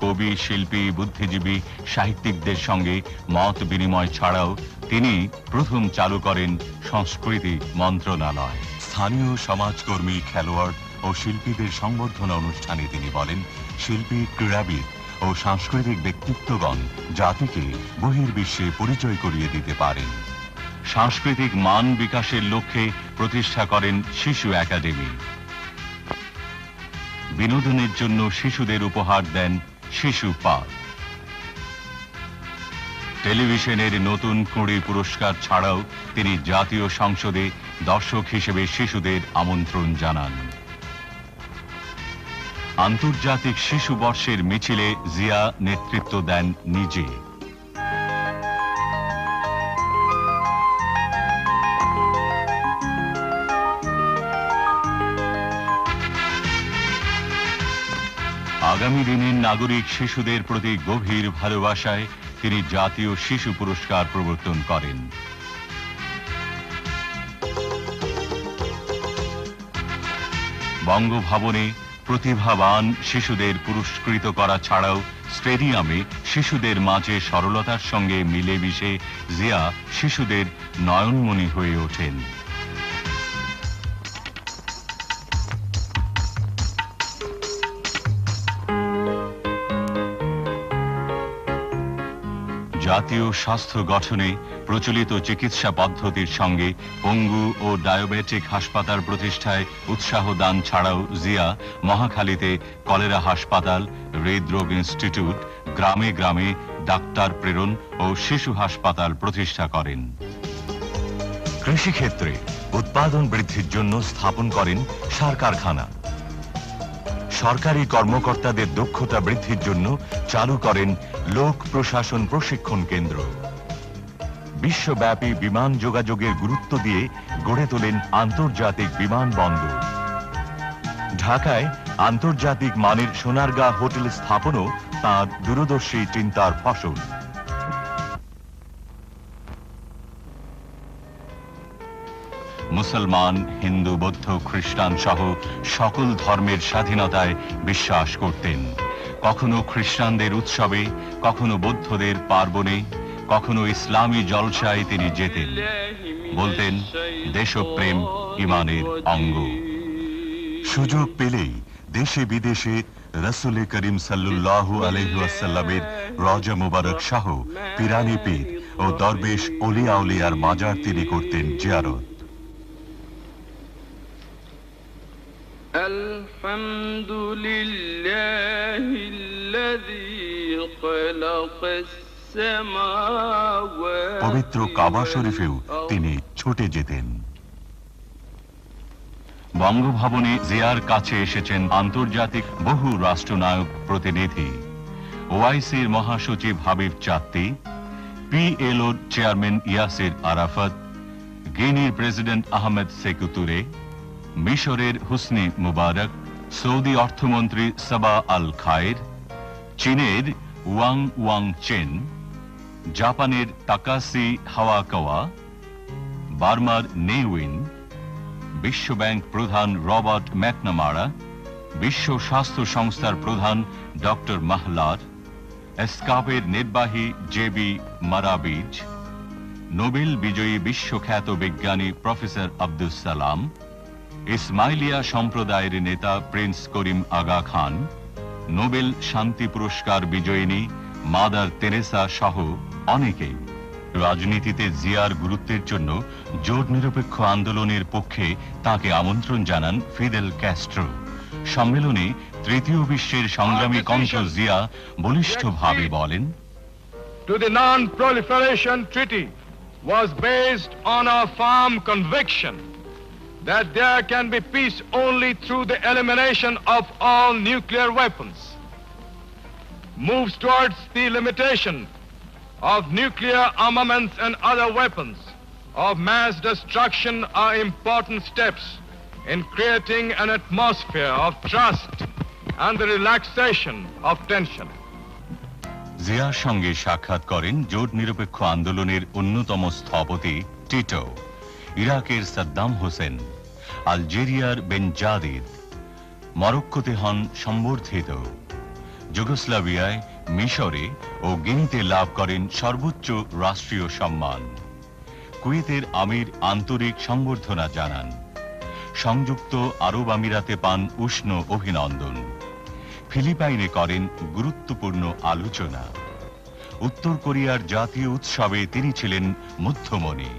কবি, শিল্পী, বুদ্ধিজীবী, সাহিত্যিকদের সঙ্গে মত বিনিময় ছাড়াও তিনি প্রথম চালু করেন সংস্কৃতি মন্ত্রণালয়। স্থানীয় সমাজকর্মী, খেলোয়াড় ও শিল্পীদের সংবর্ধনা অনুষ্ঠানে তিনি বলেন, শিল্পী, ক্রীড়াবিদ ও সাংস্কৃতিক ব্যক্তিত্বগণ জাতিকে বহির্বিশ্বে পরিচয় করিয়ে দিতে পারেন। সাংস্কৃতিক মান বিকাশের লক্ষ্যে প্রতিষ্ঠা করেন শিশু একাডেমি। বিনোদনের জন্য শিশুদের উপহার দেন শিশু পার্ক। টেলিভিশনের নতুন কুঁড়ি পুরস্কার ছাড়াও তিনি জাতীয় সংসদে দর্শক হিসেবে শিশুদের আমন্ত্রণ জানান। আন্তর্জাতিক শিশু বর্ষের মিছিলে জিয়া নেতৃত্ব দেন নিজে। আগামী দিনের নাগরিক শিশুদের প্রতি গভীর ভালোবাসায় তিনি জাতীয় শিশু পুরস্কার প্রবর্তন করেন। বঙ্গভবনে প্রতিভাবান শিশুদের পুরস্কৃত করা ছাড়াও স্টেডিয়ামে শিশুদের মাঝে সরলতার সঙ্গে মিলেমিশে জিয়া শিশুদের নয়নমণি হয়ে ওঠেন। জাতীয় স্বাস্থ্য গঠনে প্রচলিত চিকিৎসা পদ্ধতির সঙ্গে পঙ্গু ও ডায়াবেটিক হাসপাতাল প্রতিষ্ঠায় উৎসাহ দান ছাড়াও জিয়া মহাখালীতে কলেরা হাসপাতাল, হৃদরোগ ইনস্টিটিউট, গ্রামে গ্রামে ডাক্তার প্রেরণ ও শিশু হাসপাতাল প্রতিষ্ঠা করেন। কৃষিক্ষেত্রে উৎপাদন বৃদ্ধির জন্য স্থাপন করেন সার কারখানা। সরকারি কর্মকর্তাদের দক্ষতা বৃদ্ধির জন্য চালু করেন লোক প্রশাসন প্রশিক্ষণ কেন্দ্র। বিশ্বব্যাপী বিমান যোগাযোগের গুরুত্ব দিয়ে গড়ে তোলেন আন্তর্জাতিক বিমানবন্দর। ঢাকায় আন্তর্জাতিক মানের সোনারগাঁ হোটেল স্থাপনও তাঁর দূরদর্শী চিন্তার ফসল। মুসলমান, হিন্দু, বৌদ্ধ, খ্রিস্টান সহ সকল ধর্মের স্বাধীনতায় বিশ্বাস করতেন। কখনো খ্রিস্টানদের উৎসবে, কখনো বৌদ্ধদের পার্বণে, কখনো ইসলামী জলসায় তিনি যেতেন। বলতেন, দেশপ্রেম ইমানের অঙ্গ। সুযোগ পেলেই দেশে বিদেশে রাসূল করিম সাল্লাল্লাহু আলাইহি ওয়াসাল্লামের রওজা মুবারক সহ পিরানি পীর ও দরবেশ ওলিয়া উলিয়ার মাজার তিনি করতেন জিয়ারত। الحمد لله الذي خلق পবিত্র কাবা শরীফেও তিনি ছুটে যেতেন। বঙ্গভবনে জিয়ার কাছে এসেছেন আন্তর্জাতিক বহু রাষ্ট্রনায়ক প্রতিনিধি, ওআইসির মহাসচিব হাবিব চাত্তি, পিএলওর চেয়ারম্যান ইয়াসির আরাফাত, গিনির প্রেসিডেন্ট আহমেদ সেকু তুরে, মিশরের হুসনি মুবারক, সৌদি অর্থমন্ত্রী সাবা আল খায়ের, চীনের ওয়াং ওয়াং চেন, জাপানের তাকাসি হাওয়াকাওয়া, বার্মার নেউইন, বিশ্বব্যাংক প্রধান রবার্ট ম্যাকনামারা, বিশ্ব স্বাস্থ্য সংস্থার প্রধান ডক্টর মাহলার, এসকাপের নির্বাহী জেবি মারাবিজ, নোবেল বিজয়ী বিশ্বখ্যাত বিজ্ঞানী প্রফেসর আব্দুস সালাম, ইসমাইলিয়া সম্প্রদায়ের নেতা প্রিন্স করিম আগা খান, নোবেল শান্তি পুরস্কার বিজয়িনী মাদার তেরেসা সহ অনেকেই। রাজনীতিতে জিয়ার গুরুত্বের জন্য জোট নিরপেক্ষ আন্দোলনের পক্ষে তাকে আমন্ত্রণ জানান ফিদেল ক্যাস্ট্রো। সম্মেলনে তৃতীয় বিশ্বের সংগ্রামী কণ্ঠ জিয়া বলিষ্ঠভাবে বলেন, To the Non-Proliferation Treaty was based on a firm conviction that there can be peace only through the elimination of all nuclear weapons. Moves towards the limitation of nuclear armaments and other weapons of mass destruction are important steps in creating an atmosphere of trust and the relaxation of tension. জিয়ার সঙ্গে সাক্ষাৎ করেন জোট নিরপেক্ষ আন্দোলনের অন্যতম স্থপতি Tito, ইরাকের সাদ্দাম হোসেন, আলজেরিয়ার বেনজাদিদ, মরক্কোতে হন সম্বর্ধিত, যুগোস্লাভিয়ায়, মিশরে ও গিনিতে লাভ করেন সর্বোচ্চ রাষ্ট্রীয় সম্মান। কুয়েতের আমির আন্তরিক সংবর্ধনা জানান। সংযুক্ত আরব আমিরাতে পান উষ্ণ অভিনন্দন। ফিলিপাইনে করেন গুরুত্বপূর্ণ আলোচনা। উত্তর কোরিয়ার জাতীয় উৎসবে তিনি ছিলেন মধ্যমণি।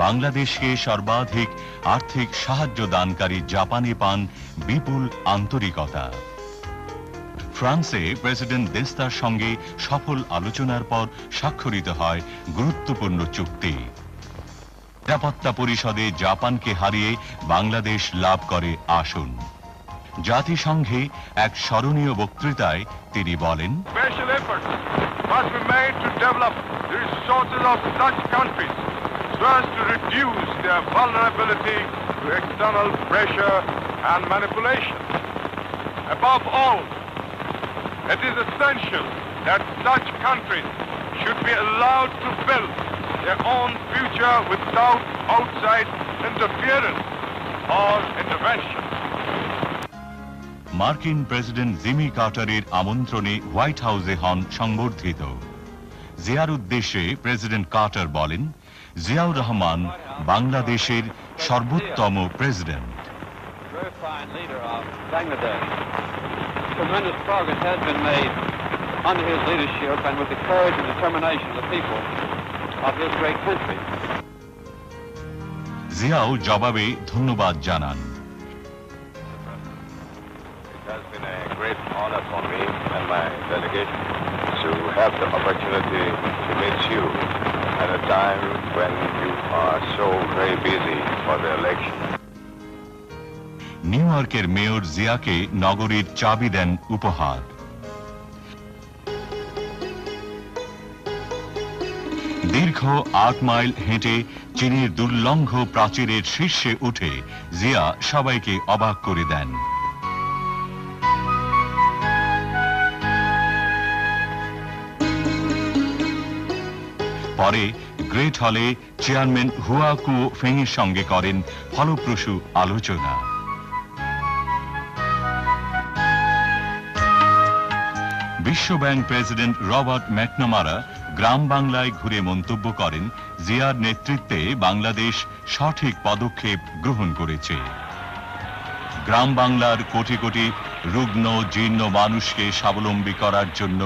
বাংলাদেশকে সর্বাধিক আর্থিক সাহায্য দানকারী জাপানে পান বিপুল আন্তরিকতা। ফ্রান্সে প্রেসিডেন্ট দেস্তার সঙ্গে সফল আলোচনার পর স্বাক্ষরিত হয় গুরুত্বপূর্ণ চুক্তি। নিরাপত্তা পরিষদে জাপানকে হারিয়ে বাংলাদেশ লাভ করে আসন। জাতিসংঘে এক স্মরণীয় বক্তৃতায় তিনি বলেন, Special efforts must be made to develop the resources of such countries so as to reduce their vulnerability to external pressure and manipulation. Above all, it is essential that such countries should be allowed to build their own future without outside interference or intervention. মার্কিন president Jimmy কার্টারের আমন্ত্রণে white হাউসে হন সংবর্ধিত। জিয়ার উদ্দেশ্যে president Carter বলেন, জিয়াউর রহমান বাংলাদেশের সর্বোত্তম president. Tremendous progress has been made under his leadership and with the courage and determination of the people of this great country. Xiao জবাবে ধন্যবাদ জানান। It has been a great honor for me and my delegation to have the opportunity to meet you at a time when you are so very busy for the election. New ইয়র্কের mayor জিয়াকে নগরীর চাবি দেন উপহার। দীর্ঘ ৮ mile হেঁটে চীনের দুর্লঙ্ঘ প্রাচীরের শীর্ষে উঠে জিয়া সবাইকে অবাক করে দেন। পরে গ্রেট হলে চেয়ারম্যান হুয়া কুও ফেংয়ের সঙ্গে করেন ফলপ্রসূ আলোচনা। বিশ্বব্যাংক প্রেসিডেন্ট রবার্ট ম্যাকনামারা গ্রাম বাংলায় ঘুরে মন্তব্য করেন, জিয়ার নেতৃত্বে বাংলাদেশ সঠিক পদক্ষেপ গ্রহণ করেছে। গ্রাম বাংলার কোটি কোটি রুগ্ন জীর্ণ মানুষকে স্বাবলম্বী করার জন্য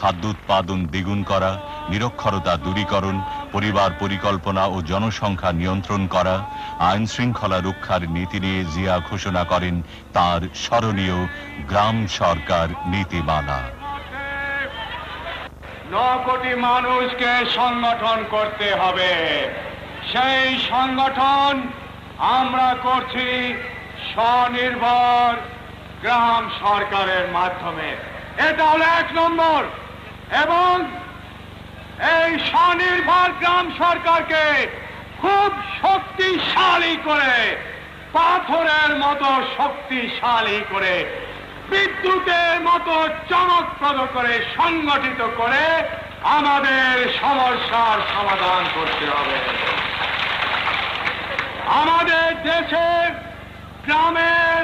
খাদ্য উৎপাদন দ্বিগুণ করা, নিরক্ষরতা দূরীকরণ, পরিবার পরিকল্পনা ও জনসংখ্যা নিয়ন্ত্রণ করা, আইন শৃঙ্খলা রক্ষার নীতি নিয়ে জিয়া ঘোষণা করেন তার স্মরণীয় গ্রাম সরকার নীতিমালা। 9 কোটি মানুষকে সংগঠন করতে হবে। সেই সংগঠন আমরা করছি স্বনির্ভর গ্রাম সরকারের মাধ্যমে। এটা হলো 1 নম্বর। এবং এই স্বনির্ভর গ্রাম সরকারকে খুব শক্তিশালী করে, পাথরের মতো শক্তিশালী করে, বিদ্যুতের মতো চমকপ্রদ করে, সংগঠিত করে আমাদের সমস্যার সমাধান করতে হবে। আমাদের দেশের গ্রামের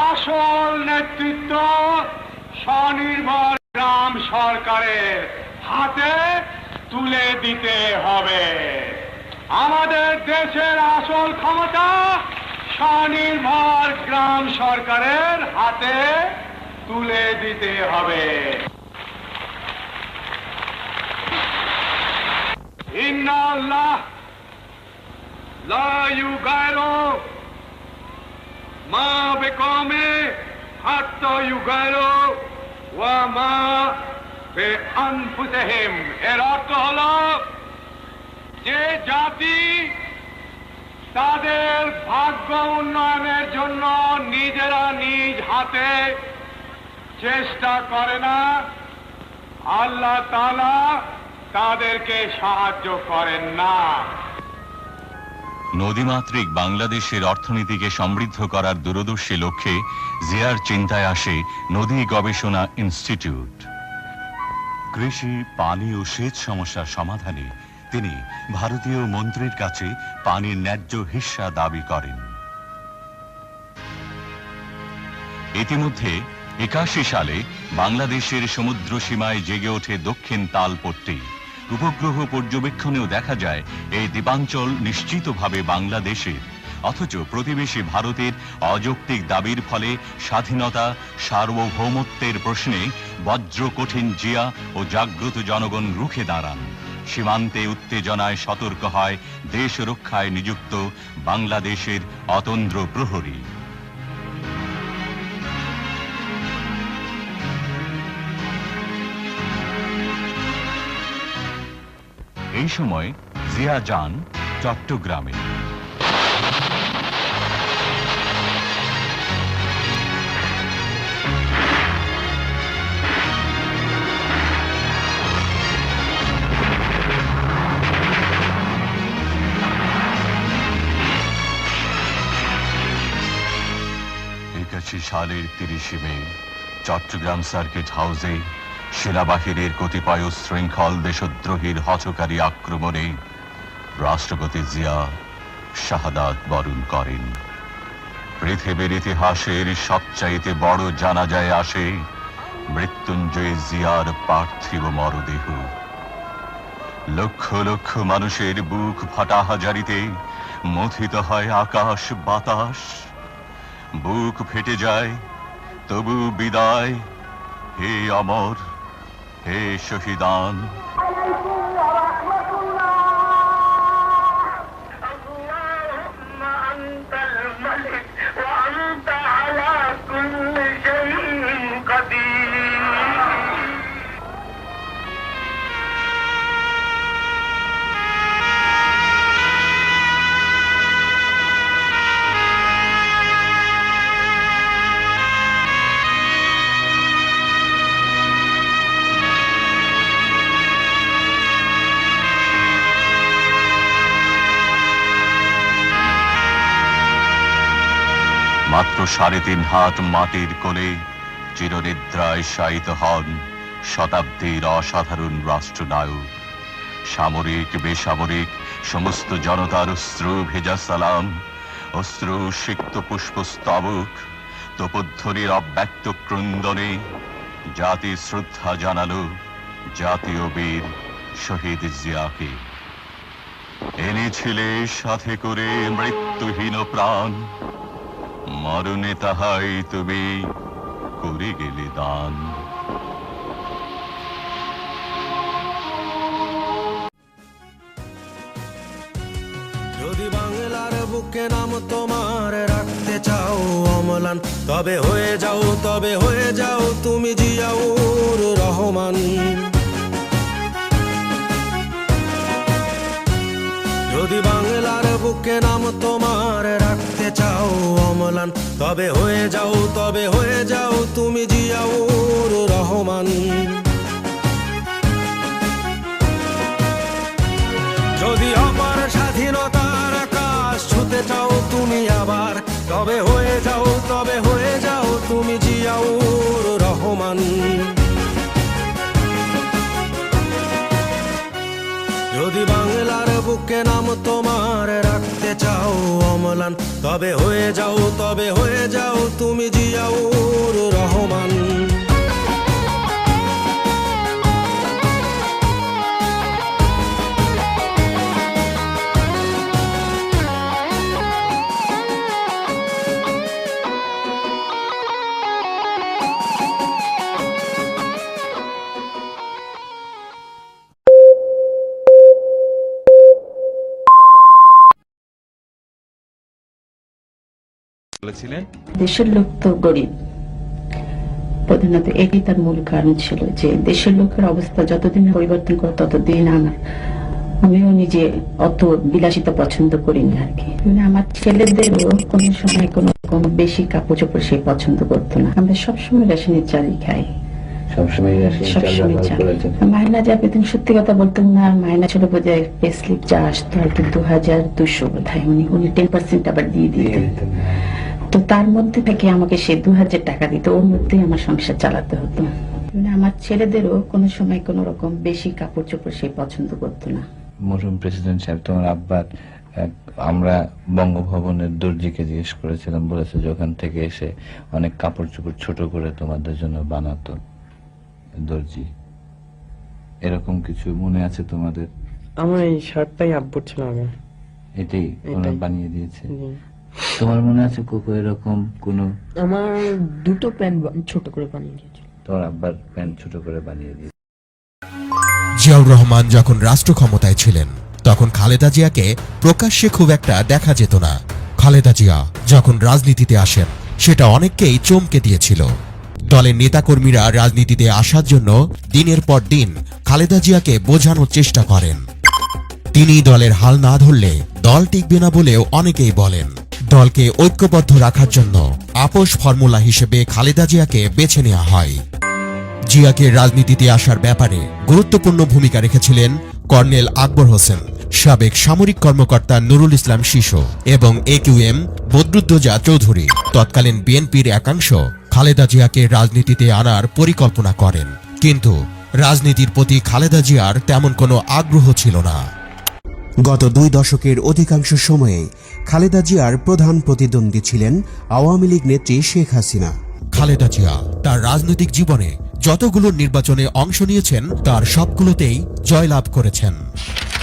আসল নেতৃত্ব স্বনির্ভর গ্রাম সরকারের হাতে তুলে দিতে হবে। আমাদের দেশের আসল ক্ষমতা স্বনির্ভর গ্রাম সরকারের হাতে তুলে দিতে হবে। ইন্নাল্লাহ লা ইউগাইরু মা বিকওমে হাত্তা ইউগাইরু ওয়া মা বিআনফুসিহিম। এর অর্থ হলো যে জাতি তাদের ভাগ্য উন্নয়নের জন্য নিজেরা নিজ হাতে চেষ্টা করে না, আল্লাহ তাআলা তাদেরকে সাহায্য করেন না। নদীমাতৃক বাংলাদেশের অর্থনীতিকে সমৃদ্ধ করার দূরদর্শী লক্ষ্যে জিয়ার চিন্তায় আসে নদী গবেষণা ইনস্টিটিউট। কৃষি, পানি ও সেচ সমস্যার সমাধানে তিনি ভারতীয় মন্ত্রীর কাছে পানির ন্যায্য হিস্সা দাবি করেন। ইতিমধ্যে 81 সালে বাংলাদেশের সমুদ্র সীমায় জেগে ওঠে দক্ষিণ তালপট্টি। উপগ্রহ পর্যবেক্ষণেও দেখা যায় এই দ্বীপাঞ্চল নিশ্চিতভাবে বাংলাদেশের, অথচ প্রতিবেশী ভারতের অযৌক্তিক দাবির ফলে স্বাধীনতা, সার্বভৌমত্বের প্রশ্নে বজ্র কঠিন জিয়া ও জাগ্রত জনগণ রুখে দাঁড়ান। সীমান্তে উত্তেজনায় সতর্ক হয় দেশ রক্ষায় নিযুক্ত বাংলাদেশের অতন্দ্র প্রহরী। এই সময় জিয়া যান চট্টগ্রামে। সালের 30 মে চট্টগ্রাম সার্কিট হাউসে সেনাবাহিনীর কতিপয় শৃঙ্খল দেশদ্রোহীর হঠকারী আক্রমণে রাষ্ট্রপতি জিয়া শাহাদাত বরণ করেন। পৃথিবীর ইতিহাসের সবচাইতে বড় জানাজায় আসে মৃত্যুঞ্জয় জিয়ার পার্থিব মরদেহ। লক্ষ লক্ষ মানুষের বুক ফাটা হাজারিতে মথিত হয় আকাশ বাতাস। বুক ফেটে যায় তবু বিদায়, হে অমর, হে শহীদান। মাত্র 3.5 হাত মাটির কোলে চিরনিদ্রায় শায়িত হন শতাব্দীর অসাধারণ রাষ্ট্রনায়ক। সামরিক বেসামরিক সমস্ত জনতার অশ্রু ভেজা সালাম, অশ্রু সিক্ত পুষ্পস্তবক, তোপধ্বনির অব্যক্ত ক্রন্দনে জাতি শ্রদ্ধা জানালো জাতীয় বীর শহীদ জিয়াকে। এনেছিলে সাথে করে মৃত্যুহীন প্রাণ, মরণে তাহাই তুমি করে গেলে দান। যদি বাংলার বুকে নাম তোমার রাখতে চাও অম্লান, তবে হয়ে যাও তুমি জিয়াউর রহমান। বুকে নাম তোমার রাখতে চাও অম্লান, তবে হয়ে যাও তুমি জিয়াউর রহমান। যদি অপার স্বাধীনতার আকাশ ছুতে চাও তুমি আবার, তবে হয়ে যাও তুমি জিয়াউর রহমান। যদি বাংলার বুকে নাম তোমার রাখতে চাও অম্লান, তবে হয়ে যাও তুমি জিয়াউর রহমান। বলেছিলেন দেশের লোক তো গরিব, প্রধানত এটি তার মূল কারণ ছিল যে দেশের লোকের অবস্থা যতদিন পরিবর্তন করে ততদিন আমিও নিজে অত বিলাসিতা পছন্দ করিনি আর কি। আমার ছেলেদেরও কোনো সময় কোনো বেশি কাপড় চোপড় সে পছন্দ করতো না। আমরা সবসময় রেশনের চালই খাই, সবসময় চাল। মাইনা যা পেতেন সত্যি কথা বলতেন না, মাইনা ছিল বোধহয় পে স্লিপ যা আসতো আর কি 2200 বোধহয়, উনি 10% আবার দিয়ে দিতেন। তো তার মধ্যে থেকে আমাকে সে 2000 টাকা দিত, ওর মধ্যেই আমার সংসার চালাতে হতো। আমার ছেলেদেরও কোনো সময় কোনো রকম বেশি কাপড় চোপড় সে পছন্দ করতো না। মরহুম প্রেসিডেন্ট সাহেব, তোমার আব্বার আমরা বঙ্গভবনের দর্জিকে জিজ্ঞেস করেছিলাম, বলেছে যে ওখান থেকে এসে অনেক কাপড় চোপড় ছোট করে তোমাদের জন্য বানাতো দর্জি। এরকম কিছু মনে আছে তোমাদের? আমার এই শার্টটাই আব্বুর ছিল আগে, এটাই ওরা বানিয়ে দিয়েছে। তোমার মনে আছে কোকো এরকম কোন? আমার দুটো প্যান্ট ছোট করে বানিয়ে দিয়েছিল। তোমার আব্বার প্যান্ট ছোট করে বানিয়ে দিয়েছে। জিয়াউর রহমান যখন রাষ্ট্র ক্ষমতায় ছিলেন তখন খালেদা জিয়াকে প্রকাশ্যে খুব একটা দেখা যেত না। খালেদা জিয়া যখন রাজনীতিতে আসেন সেটা অনেককেই চমকে দিয়েছিল। দলের নেতাকর্মীরা রাজনীতিতে আসার জন্য দিনের পর দিন খালেদা জিয়াকে বোঝানোর চেষ্টা করেন। তিনি দলের হাল না ধরলে দল টিকবে না বলেও অনেকেই বলেন। দলকে ঐক্যবদ্ধ রাখার জন্য আপোষ ফর্মুলা হিসেবে খালেদা জিয়াকে বেছে নেওয়া হয়। জিয়াকে রাজনীতিতে আসার ব্যাপারে গুরুত্বপূর্ণ ভূমিকা রেখেছিলেন কর্নেল আকবর হোসেন, সাবেক সামরিক কর্মকর্তা নুরুল ইসলাম শিশু এবং AQM বদরুদ্দোজা চৌধুরী। তৎকালীন বিএনপির একাংশ খালেদা জিয়াকে রাজনীতিতে আনার পরিকল্পনা করেন, কিন্তু রাজনীতির প্রতি খালেদা জিয়ার তেমন কোনো আগ্রহ ছিল না। গত 2 দশকের অধিকাংশ সময়ে খালেদা জিয়ার প্রধান প্রতিদ্বন্দ্বী ছিলেন আওয়ামী লীগ নেত্রী শেখ হাসিনা। খালেদা জিয়া তার রাজনৈতিক জীবনে যতগুলো নির্বাচনে অংশ নিয়েছেন তার সবগুলোতেই জয়লাভ করেছেন।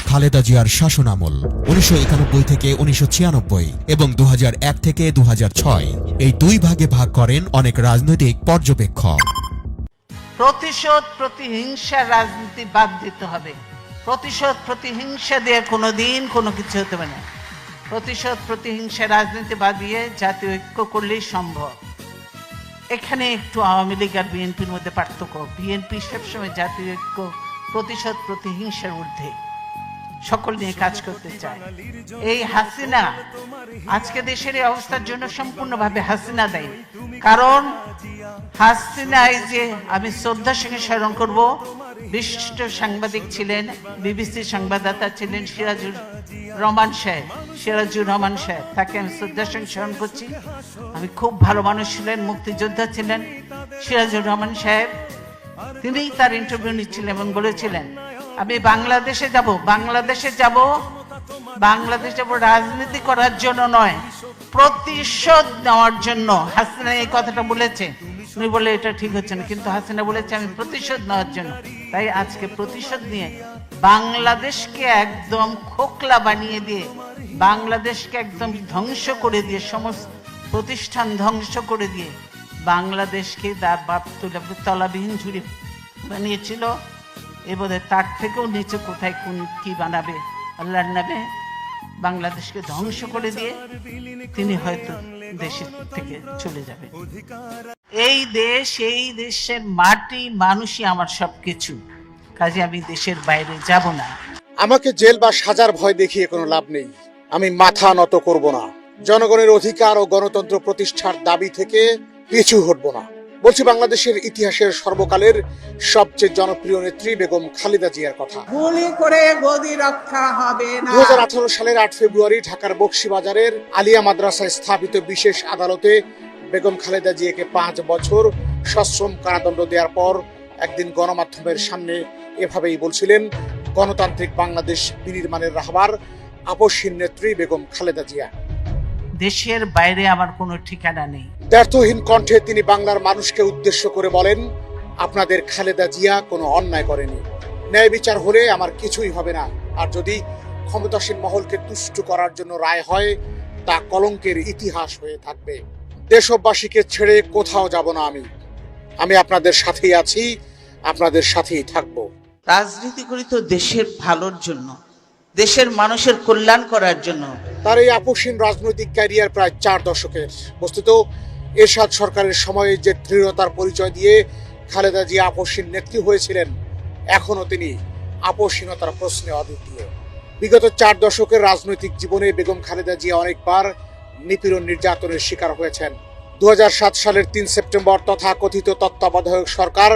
খালেদা জিয়ার শাসনামল 1991 থেকে 1996 এবং 2001 থেকে 2006 এই 2 ভাগে ভাগ করেন অনেক রাজনৈতিক পর্যবেক্ষক। প্রতিশোধ প্রতিহিংসার রাজনীতি বাদ দিতে হবে। প্রতিশোধ প্রতিহিংসা দিয়ে কোনোদিন কোনো কিছু হতে পারে না। প্রতিশোধ প্রতিহিংসা রাজনীতি বাদ দিয়ে জাতীয় ঐক্য করলেই সম্ভব। এখানে একটু আওয়ামী লীগ আর বিএনপির মধ্যে পার্থক্য। বিএনপি সবসময় জাতীয় ঐক্য প্রতিশোধ প্রতিহিংসার ঊর্ধ্বে সকল নিয়ে কাজ করতে চায়। এই হাসিনা আজকে দেশের এই অবস্থার জন্য সম্পূর্ণভাবে হাসিনা দায়ী। কারণ হাসিনা, এই যে আমি শ্রদ্ধার সঙ্গে স্মরণ করব, বিশিষ্ট সাংবাদিক ছিলেন, বিবিসির সংবাদদাতা ছিলেন সিরাজুর রহমান সাহেব, তাকে আমি শ্রদ্ধার সঙ্গে স্মরণ করছি। আমি খুব ভালো মানুষ ছিলেন, মুক্তিযোদ্ধা ছিলেন সিরাজুর রহমান সাহেব। তিনি তার ইন্টারভিউ নিচ্ছিলেন এবং বলেছিলেন, আমি বাংলাদেশে যাব রাজনীতি করার জন্য নয়, প্রতিশোধ নেওয়ার জন্য। হাসিনা এই কথাটা বলেছে। উনি বলে এটা ঠিক হচ্ছে না, কিন্তু হাসিনা বলেছে আমি প্রতিশোধ নেওয়ার জন্য। তাই আজকে প্রতিশোধ নিয়ে বাংলাদেশকে একদম খোকলা বানিয়ে দিয়ে, বাংলাদেশকে একদম ধ্বংস করে দিয়ে, সমস্ত প্রতিষ্ঠান ধ্বংস করে দিয়ে বাংলাদেশকে তার বাপ তলাবিহীন ঝুড়ি বানিয়েছিল। এ বোধহয় তার থেকেও নিচে কোথায় কোন কি বানাবে আল্লাহর নামে। বাংলাদেশকে ধ্বংস করে দিয়ে তিনি হয়তো দেশের থেকে চলে যাবেন। এই দেশের মাটি মানুষই আমার সবকিছু, কাজে আমি দেশের বাইরে যাব না। আমাকে জেল বা সাজার ভয় দেখিয়ে কোনো লাভ নেই। আমি মাথা নত করব না। জনগণের অধিকার ও গণতন্ত্র প্রতিষ্ঠার দাবি থেকে পিছু হটব না। বলছি বাংলাদেশের ইতিহাসের সর্বকালের সবচেয়ে জনপ্রিয় নেত্রী বেগম খালেদা জিয়ার কথা। গুলি করে গদি রক্ষা হবে না। 2018 সালের 8 ফেব্রুয়ারি ঢাকার বকশীবাজারের আলিয়া মাদ্রাসায় স্থাপিত বিশেষ আদালতে বেগম খালেদা জিয়াকে 5 বছর সশ্রম কারাদণ্ড দেওয়ার পর একদিন গণমাধ্যমের সামনে এভাবেই বলছিলেন গণতান্ত্রিক বাংলাদেশ বিনির্মাণের রাহবার আপসহীন নেত্রী বেগম খালেদা জিয়া। দেশের বাইরে আমার কোনো ঠিকানা নেই। ব্যর্থহীন কণ্ঠে তিনি বাংলার মানুষকে উদ্দেশ্য করে বলেন, আপনাদের খালেদা জিয়া কোনো অন্যায় করেনি। ন্যায় বিচার হলে আমার কিছুই হবে না। আর যদি ক্ষমতাসীন মহলকে তুষ্ট করার জন্য রায় হয়, তা কলঙ্কের ইতিহাস হয়ে থাকবে। দেশবাসীকে ছেড়ে কোথাও যাব না আমি আপনাদের সাথেই আছি, আপনাদের সাথেই থাকবো। রাজনীতি করি তো দেশের ভালোর জন্য, দেশের মানুষের কল্যাণ করার জন্য। তার এই আপসহীন রাজনৈতিক ক্যারিয়ার প্রায় 4 দশকের। বস্তুত এরশাদ সরকারের সময়ে যে দৃঢ়তার পরিচয় দিয়ে খালেদা জিয়া আপসহীন নেত্রী হয়েছিলেন, এখনো তিনি আপসহীনতার প্রশ্নে অদ্বিতীয়। বিগত 4 দশকের রাজনৈতিক জীবনে বেগম খালেদা জিয়া অনেকবার নিপীড়ন নির্যাতনের শিকার হয়েছেন। 2007 সালের 3 সেপ্টেম্বর তথাকথিত তত্ত্বাবধায়ক সরকার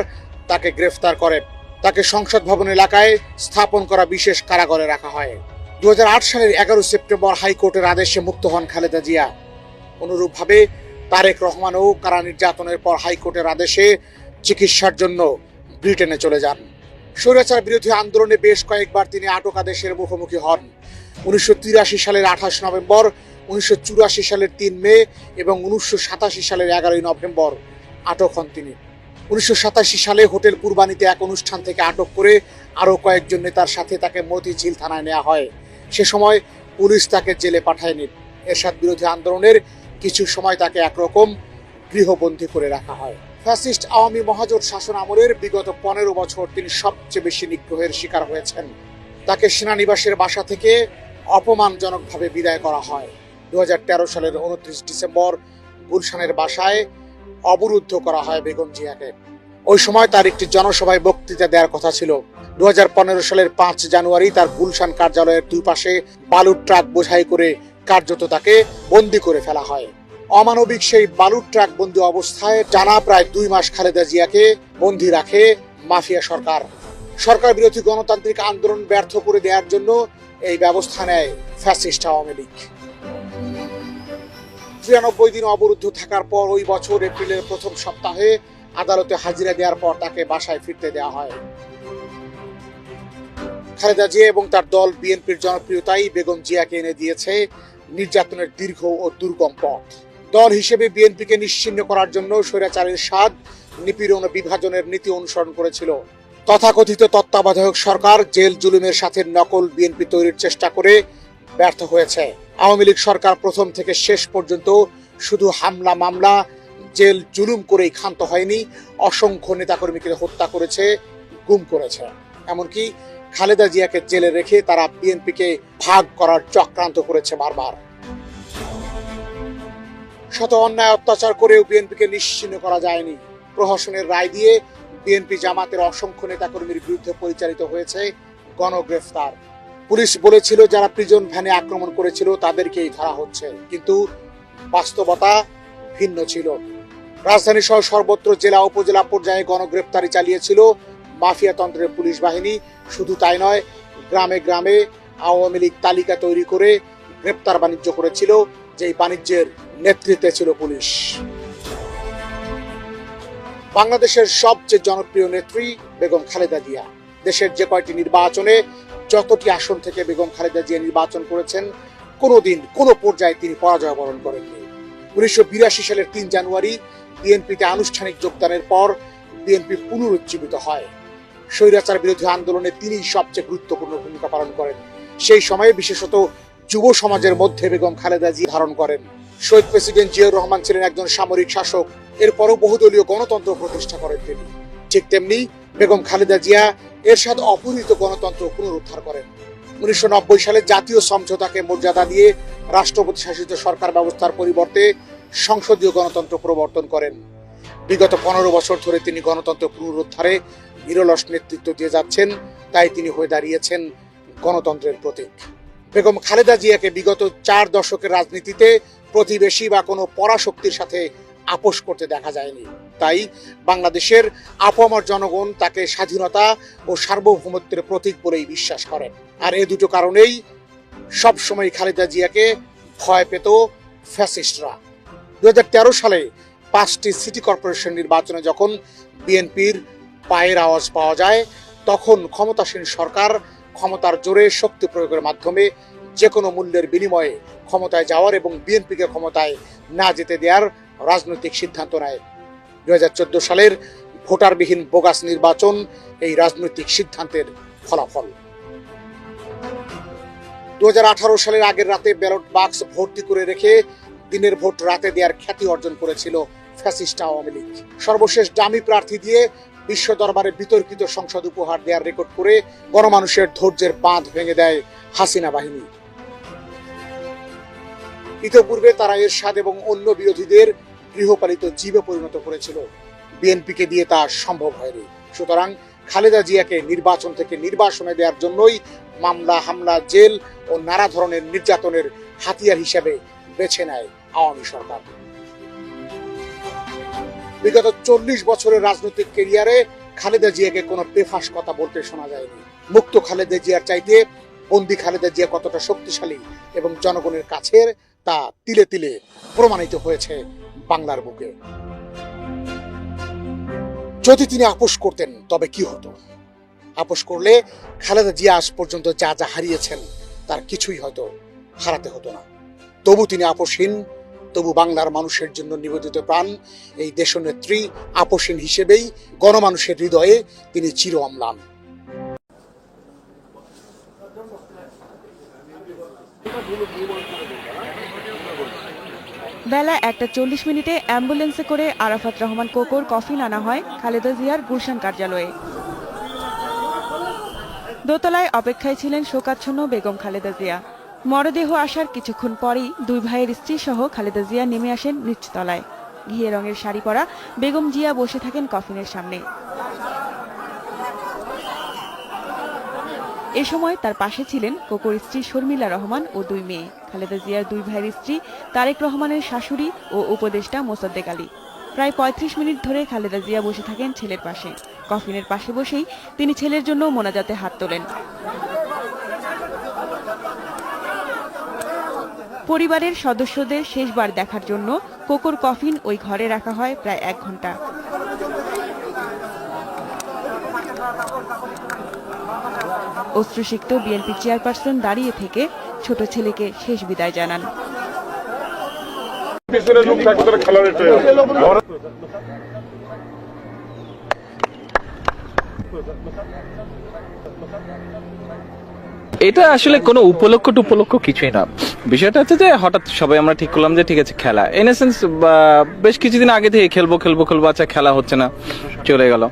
তাকে গ্রেফতার করে। তাকে সংসদ ভবন এলাকায় স্থাপন করা বিশেষ কারাগারে রাখা হয়। 2008 সালের 11 সেপ্টেম্বর হাইকোর্টের আদেশে মুক্ত হন খালেদা জিয়া। অনুরূপভাবে তারেক রহমানও কারা নির্যাতনের পর হাইকোর্টের আদেশে চিকিৎসার জন্য ব্রিটেনে চলে যান। স্বৈরাচার বিরোধী আন্দোলনে বেশ কয়েকবার তিনি আটক আদেশের মুখোমুখি হন। 1983 সালের 28 নভেম্বর, 1984 সালের 3 মে এবং 1987 সালের 11 নভেম্বর আটক হন তিনি। 1987 সালে হোটেল পূর্বানীতে এক অনুষ্ঠান থেকে আটক করে আরও কয়েকজন নেতার সাথে তাকে মতিঝিল থানায় নেওয়া হয়। সে সময় পুলিশ তাকে জেলে পাঠায়নি। এরশাদ বিরোধী আন্দোলনের কিছু সময় তাকে একরকম গৃহবন্দী করে রাখা হয়। ফ্যাসিস্ট আওয়ামী মহাজোট শাসন আমলের বিগত 15 বছর তিনি সবচেয়ে বেশি নিগ্রহের শিকার হয়েছেন। তাকে সেনানিবাসের বাসা থেকে অপমানজনকভাবে বিদায় করা হয়। 2013 সালের 29 ডিসেম্বর গুলশানের বাসায় অবরুদ্ধ করা হয় বেগম জিয়াকে। ওই সময় তার একটি জনসভায় বক্তৃতা দেওয়ার কথা ছিল। 2015 সালের 5 জানুয়ারি তার গুলশান কার্যালয়ের দুই পাশে বালুর ট্রাক বোঝাই করে কার্যত তাকে বন্দী করে ফেলা হয়। অমানবিক সেই বালুর ট্রাক বন্দী অবস্থায় টানা প্রায় 2 মাস খালেদা জিয়াকে বন্দী রাখে মাফিয়া সরকার। সরকার বিরোধী গণতান্ত্রিক আন্দোলন ব্যর্থ করে দেওয়ার জন্য এই ব্যবস্থা নেয় ফ্যাসিস্ট আওয়ামী লীগ। 93 দিন অবরুদ্ধ থাকার পর ওই বছর এপ্রিলের প্রথম সপ্তাহে আদালতে হাজিরা দেওয়ার পর তাকে বাসায় ফিরতে দেওয়া হয়। খালেদা জিয়া এবং তার দল বিএনপির জনপ্রিয়তাই বেগম জিয়াকে এনে দিয়েছে নির্যাতনের দীর্ঘ ও দুর্গম পথ। দল হিসেবে বিএনপিকে নিশ্চিহ্ন করার জন্য স্বৈরাচারের স্বাদ, নিপীড়ন ও বিভাজনের নীতি অনুসরণ করেছিল। তথাকথিত তত্ত্বাবধায়ক সরকার জেল জুলুমের সাথে নকল বিএনপি তৈরির চেষ্টা করে ব্যর্থ হয়েছে। আওয়ামী লীগ সরকার প্রথম থেকে শেষ পর্যন্ত শুধু হামলা, মামলা, জেল জুলুম করেই ক্ষান্ত হয়নি, অসংখ্য নেতাকর্মীকে হত্যা করেছে, গুম করেছে। এমনকি খালেদা জিয়াকে জেলে রেখে তারা বিএনপিকে ভাগ করার চক্রান্ত করেছে বারবার। শত অন্যায় অত্যাচার করেও বিএনপিকে নিশ্চিহ্ন করা যায়নি। প্রহসনের রায় দিয়ে বিএনপি জামাতের অসংখ্য নেতাকর্মীর বিরুদ্ধে পরিচালিত হয়েছে গণগ্রেফতার। পুলিশ বলেছিল যারা প্রিজন ভ্যানে আক্রমণ করেছিল তাদেরকেই ধরা হচ্ছে, কিন্তু বাস্তবতা ভিন্ন ছিল। রাজধানী সহ সর্বত্র জেলা উপজেলা পর্যায়ে গণগ্রেফতারি চালিয়েছিল মাফিয়াতন্ত্রের পুলিশ বাহিনী। শুধু তাই নয়, গ্রামে গ্রামে আওয়ামী লীগ তালিকা তৈরি করে গ্রেপ্তার বাণিজ্য করেছিল, যেই বাণিজ্যের নেতৃত্বে ছিল পুলিশ। বাংলাদেশের সবচেয়ে জনপ্রিয় নেত্রী বেগম খালেদা জিয়া। দেশের যে কয়টি নির্বাচনে যতটি আসন থেকে বেগম খালেদা জিয়া নির্বাচন করেছেন, কোনোদিন কোনো পর্যায়ে তিনি পরাজয় বরণ করেননি। 1982 সালের 3 জানুয়ারি বিএনপিতে আনুষ্ঠানিক যোগদানের পর বিএনপি পুনরুজ্জীবিত হয়। স্বৈরাচার বিরোধী আন্দোলনে তিনি সবচেয়ে গুরুত্বপূর্ণ ভূমিকা পালন করেন। সেই সময়ে বিশেষত যুব সমাজের মধ্যে বেগম খালেদা জিয়া ধারণ করেন। শহীদ প্রেসিডেন্ট জিয়াউর রহমান ছিলেন একজন সামরিক শাসক, এরপরও বহুদলীয় গণতন্ত্র প্রতিষ্ঠা করেন তিনি। ঠিক তেমনি বেগম খালেদা জিয়া এরশাদ অপহৃত গণতন্ত্র পুনরুদ্ধার করেন। 1990 সালে জাতীয় সমঝোতাকে মর্যাদা দিয়ে রাষ্ট্রপতি শাসিত সরকার ব্যবস্থার পরিবর্তে সংসদীয় গণতন্ত্র প্রবর্তন করেন। বিগত 15 বছর ধরে তিনি গণতন্ত্র পুনরুদ্ধারে নিরলস নেতৃত্ব দিয়ে যাচ্ছেন, তাই তিনি হয়ে দাঁড়িয়েছেন গণতন্ত্রের প্রতীক। বেগম খালেদা জিয়াকে বিগত 4 দশকের রাজনীতিতে প্রতিবেশী বা কোনো পরাশক্তির সাথে আপোষ করতে দেখা যায়নি। তাই বাংলাদেশের আপামর জনগণ তাকে স্বাধীনতা ও সার্বভৌমত্বের প্রতীক বলেই বিশ্বাস করেন। আর এই দুটো কারণেই সবসময় খালেদা জিয়াকে ভয় পেত ফ্যাসিস্টরা। 2013 সালে 5টি সিটি কর্পোরেশন নির্বাচনে যখন বিএনপির পায়ের আওয়াজ পাওয়া যায়, তখন ক্ষমতাসীন সরকার ক্ষমতার জোরে শক্তি প্রয়োগের মাধ্যমে যে কোনো মূল্যের বিনিময়ে ক্ষমতায় যাওয়ার এবং বিএনপিকে ক্ষমতায় না যেতে দেওয়ার রাজনৈতিক সিদ্ধান্ত নেয়। 2014 সালের ভোটারবিহীন বোগাস নির্বাচন এই রাজনৈতিক সিদ্ধান্তের ফলাফল। 2018 সালের আগের রাতে ব্যালট বাক্স ভর্তি করে রেখে দিনের ভোট রাতে দেওয়ার খ্যাতি অর্জন করেছিল ফ্যাসিস্ট আওয়ামী লীগ। সর্বশেষ ডামি প্রার্থী দিয়ে বিশ্ব দরবারে বিতর্কিত সংসদ উপহার দেওয়ার রেকর্ড করে গণমানুষের ধৈর্যের বাঁধ ভেঙে দেয় হাসিনা বাহিনী। ইতিপূর্বে তারা এরশাদ এবং অন্য বিরোধীদের গৃহপালিত জীবে পরিণত করেছিল। বিএনপিকে দিয়ে তা সম্ভব হয়নি। সুতরাং খালেদা জিয়াকে নির্বাচন থেকে নির্বাসনে দেওয়ার জন্যই মামলা, হামলা, জেল ও নানা ধরনের নির্যাতনের হাতিয়ার হিসেবে বেছে নেয় আওয়ামী সরকার। বিগত 40 বছরের রাজনৈতিক ক্যারিয়ারে খালেদা জিয়াকে কোনো বেফাঁস কথা বলতে শোনা যায়নি। মুক্ত খালেদা জিয়ার চাইতে বন্দী খালেদা জিয়া কতটা শক্তিশালী এবং জনগণের কাছের তা তিলে তিলে প্রমাণিত হয়েছে বাংলার বুকে। যদি তিনি আপোষ করতেন তবে কি হতো? আপোষ করলে খালেদা জিয়া আজ পর্যন্ত যা যা হারিয়েছেন তার কিছুই হয়তো হারাতে হতো না। তবু তিনি আপোষহীন, তবু বাংলার মানুষের জন্য নিবেদিত প্রাণ এই দেশনেত্রী আপোষহীন হিসেবেই গণমানুষের হৃদয়ে তিনি চির অম্লান। বেলা 1:40 অ্যাম্বুলেন্সে করে আরাফাত রহমান কোকোর কফিন আনা হয় খালেদা জিয়ার গুলশান কার্যালয়ে। দোতলায় অপেক্ষায় ছিলেন শোকাচ্ছন্ন বেগম খালেদা জিয়া। মরদেহ আসার কিছুক্ষণ পরেই দুই ভাইয়ের স্ত্রী সহ খালেদা জিয়া নেমে আসেন নিচতলায়। ঘিয়ে রঙের শাড়ি পরা বেগম জিয়া বসে থাকেন কফিনের সামনে। এ সময় তার পাশে ছিলেন কোকোর স্ত্রী শর্মিলা রহমান ও দুই মেয়ে, খালেদা জিয়ার দুই ভাইয়ের স্ত্রী তারেক রহমানের শাশুড়ি ও উপদেষ্টা মোসাদ্দেক আলী। প্রায় 35 মিনিট ধরে খালেদা জিয়া বসে থাকেন ছেলের পাশে। কফিনের পাশে বসেই তিনি ছেলের জন্য মোনাজাতে হাত তোলেন। পরিবারের সদস্যদের শেষবার দেখার জন্য কোকোর কফিন ওই ঘরে রাখা হয় প্রায় 1 ঘন্টা। অশ্রুসিক্ত বিএনপি চেয়ারপারসন দাঁড়িয়ে থেকে ছোট ছেলেকে শেষ বিদায় জানান। এটা আসলে কোনো উপলক্ষ কিছুই না। বিষয়টা হচ্ছে যে হঠাৎ সবাই আমরা ঠিক করলাম যে ঠিক আছে খেলা, ইন এ সেন্স বেশ কিছুদিন আগে থেকে খেলবো, আচ্ছা খেলা হচ্ছে না, চলে গেল।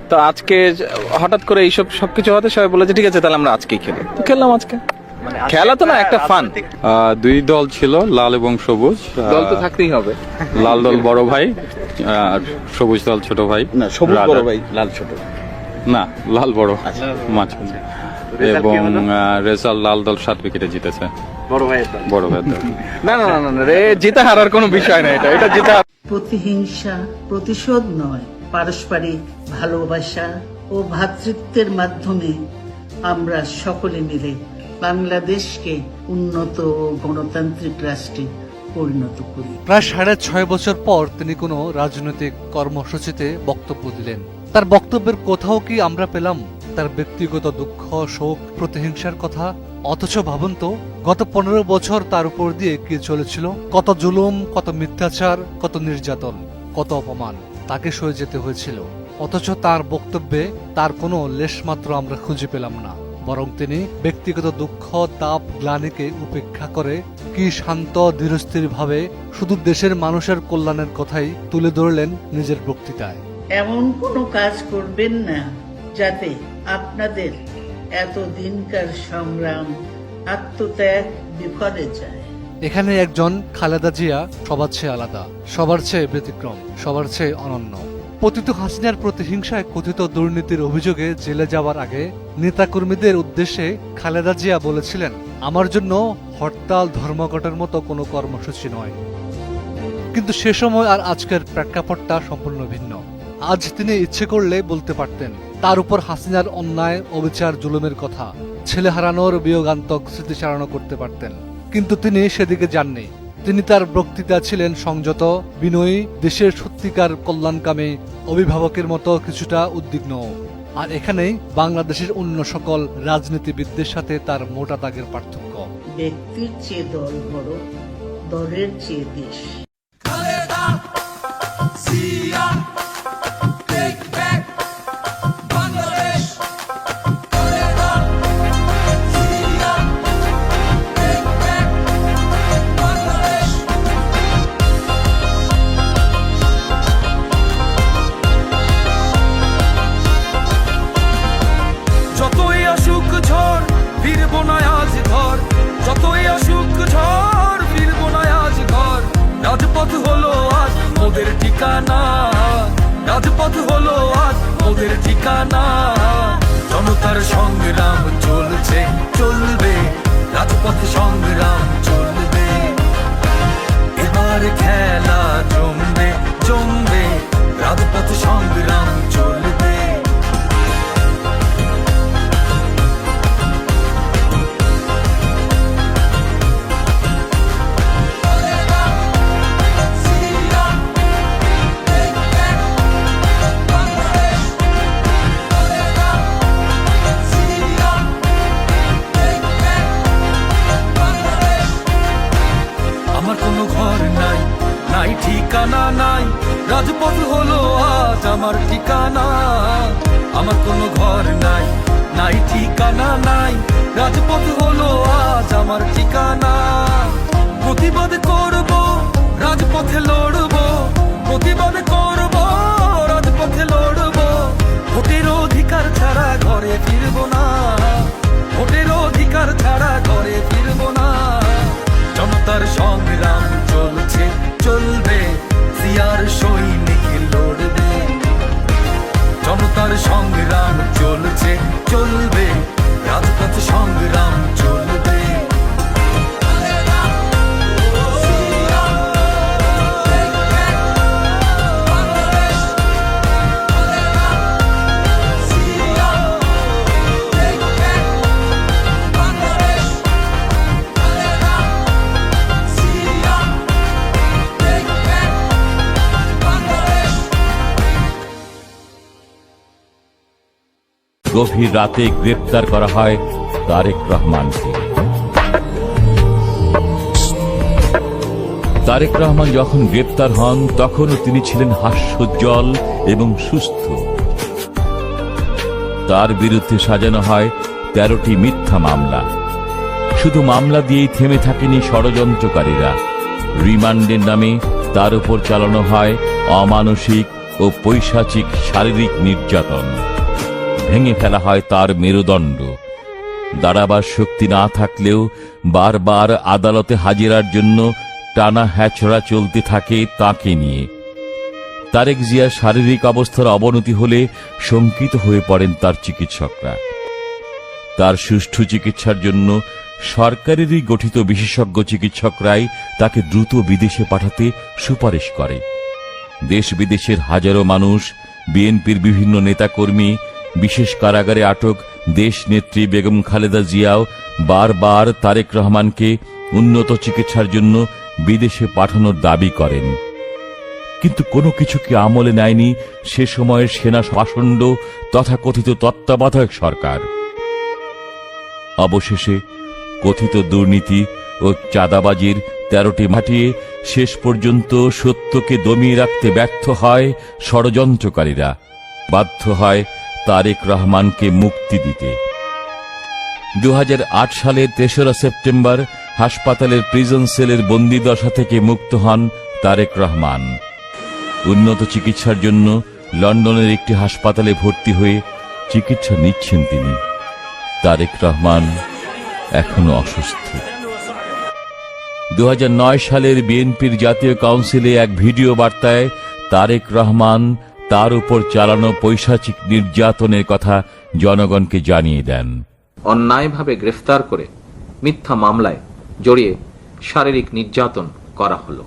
তো আজকে হঠাৎ করে এইসব সবকিছু হতে সবাই বলে যে ঠিক আছে তাহলে আমরা আজকেই খেলি, তো খেললাম আজকে। খেলা তো না, একটা ফান। দুই দল ছিল, লাল এবং সবুজ। দল তো থাকতেই হবে। লাল দল বড় ভাই আর সবুজ দল ছোট ভাই। না, সবুজ বড় ভাই, লাল ছোট। না, লাল বড় মাঝখানে। এবং রেজাল্ট লাল দল 7 উইকেটে জিতেছে। বড় ভাই না না না রে, জিতা হারার কোনো বিষয় না। এটা জিতা। প্রতিহিংসা প্রতিশোধ নয়, পারস্পরিক ভালোবাসা ও ভ্রাতৃত্বের মাধ্যমে আমরা সকলে মিলে বাংলাদেশকে উন্নত ও গণতান্ত্রিক রাষ্ট্রে পরিণত করি। প্রায় 6.5 বছর পর তিনি কোনো রাজনৈতিক কর্মসূচিতে বক্তব্য দিলেন। তার বক্তব্যের কোথাও কি আমরা পেলাম তার ব্যক্তিগত দুঃখ, শোক, প্রতিহিংসার কথা? অথচ ভাবুন তো, গত 15 বছর তার উপর দিয়ে কি চলেছিল? কত জুলুম, কত মিথ্যাচার, কত নির্যাতন, কত অপমান তাকে সয়ে যেতে হয়েছিল। অথচ তার বক্তব্যে তার কোনো লেশমাত্র আমরা খুঁজে পেলাম না। বরং তিনি ব্যক্তিগত দুঃখ, তাপ, গ্লানিকে উপেক্ষা করে কি শান্ত ধীরস্থির ভাবে শুধু দেশের মানুষের কল্যাণের কথাই তুলে ধরলেন নিজের বক্তৃতায়। এমন কোনো কাজ করবেন না যাতে আপনাদের এত দিনকার সংগ্রাম, আত্মত্যাগ বিফলে যায়। এখানে একজন খালেদা জিয়া সবার চেয়ে আলাদা, সবার চেয়ে ব্যতিক্রম, সবার চেয়ে অনন্য। পতিত হাসিনার প্রতিহিংসায় কথিত দুর্নীতির অভিযোগে জেলে যাওয়ার আগে নেতাকর্মীদের উদ্দেশ্যে খালেদা জিয়া বলেছিলেন, আমার জন্য হরতাল ধর্মঘটের মতো কোনো কর্মসূচি নয়। কিন্তু সে সময় আর আজকের প্রেক্ষাপটটা সম্পূর্ণ ভিন্ন। আজ তিনি ইচ্ছে করলে বলতে পারতেন তার উপর হাসিনার অন্যায়, অবিচার, জুলুমের কথা, ছেলে হারানোর বিয়োগান্তক স্মৃতিচারণা করতে পারতেন। কিন্তু তিনি সেদিকে যাননি। তিনি তার বক্তৃতা ছিলেন সংযত, বিনয়ী, দেশের সত্যিকার কল্যাণকামী অভিভাবকের মতো কিছুটা উদ্বিগ্ন। আর এখানেই বাংলাদেশের অন্য সকল রাজনীতিবিদদের সাথে তার মোটা দাগের পার্থক্য। ব্যক্তির চেয়ে দল বড়, দলের চেয়ে দেশ। যতই আসুক ঝড় ফিরবো না আজ ঘর, যতই আসুক ঝড় ফিরবো না আজ ঘর। রাজপথ হলো আজ ওদের ঠিকানা, রাজপথ হলো আজ ওদের ঠিকানা। জনতার সংগ্রাম চলছে, চলবে, রাজপথ সংগ্রাম চলবে। এবার খেলা জমবে, জমবে, রাজপথ সংগ্রাম চলবে। আমার কোনো ঘর নাই, নাই ঠিকানা নাই, রাজপথ হলো আজ আমার ঠিকানা। আমার কোনো ঘর নাই, নাই ঠিকানা নাই, রাজপথ হলো আজ আমার ঠিকানা। প্রতিবাদ করব, রাজপথে লড়ব, প্রতিবাদ করব, রাজপথে লড়ব। ভোটের অধিকার ছাড়া ঘরে ফিরব না, ভোটের অধিকার ছাড়া ঘরে ফিরব না। জনতার সংগ্রাম চলছে, চলবে, সিয়ার সৈনিক লড়বে। জনতার সংগ্রাম চলছে, চলবে, রাজপথ সংগ্রাম চলবে। গভীর রাতে গ্রেপ্তার করা হয় তারেক রহমানকে। তারেক রহমান যখন গ্রেপ্তার হন তখনও তিনি ছিলেন হাস্যোজ্জ্বল এবং সুস্থ। তার বিরুদ্ধে সাজানো হয় 13টি মিথ্যা মামলা। শুধু মামলা দিয়েই থেমে থাকেনি ষড়যন্ত্রকারীরা। রিমান্ডের নামে তার উপর চালানো হয় অমানসিক ও পৈশাচিক শারীরিক নির্যাতন। ভেঙে ফেলা হয় তার মেরুদণ্ড। দাঁড়াবার শক্তি না থাকলেও বারবার আদালতে হাজিরার জন্য টানা হ্যাচড়া চলতে থাকে তাকে নিয়ে। তারেক জিয়ার শারীরিক অবস্থার অবনতি হলে শঙ্কিত হয়ে পড়েন তার চিকিৎসকরা। তার সুষ্ঠু চিকিৎসার জন্য সরকারেরই গঠিত বিশেষজ্ঞ চিকিৎসকরাই তাকে দ্রুত বিদেশে পাঠাতে সুপারিশ করে। দেশ বিদেশের হাজারো মানুষ, বিএনপির বিভিন্ন নেতাকর্মী, বিশেষ কারাগারে আটক দেশ নেত্রী বেগম খালেদা জিয়াও বারবার তারেক রহমানকে উন্নত চিকিৎসার জন্য বিদেশে পাঠানোর দাবি করেন। কিন্তু কোনো কিছুকে আমলে নেয়নি সে সময়ের সেনা শাসন তথাকথিত তত্ত্বাবধায়ক সরকার। অবশেষে কথিত দুর্নীতি ও চাঁদাবাজির 13টি মাটিয়ে শেষ পর্যন্ত সত্যকে দমিয়ে রাখতে ব্যর্থ হয় ষড়যন্ত্রকারীরা। বাধ্য হয় তারেক রহমানকে মুক্তি দিতে। 2008 সালের 3রা সেপ্টেম্বর হাসপাতালের প্রিজন সেলের বন্দিদশা থেকে মুক্ত হন তারেক রহমান। উন্নত চিকিৎসার জন্য লন্ডনের একটি হাসপাতালে ভর্তি হয়ে চিকিৎসা নিচ্ছেন তিনি। তারেক রহমান এখনো অসুস্থ। 2009 সালের বিএনপির জাতীয় কাউন্সিলে এক ভিডিও বার্তায় তারেক রহমান তার উপর চালানো পৈশাচিক নির্যাতনের কথা জনগণকে জানিয়ে দেন। অন্যায়ভাবে গ্রেফতার করে মিথ্যা মামলায় জড়িয়ে শারীরিক নির্যাতন করা হলো।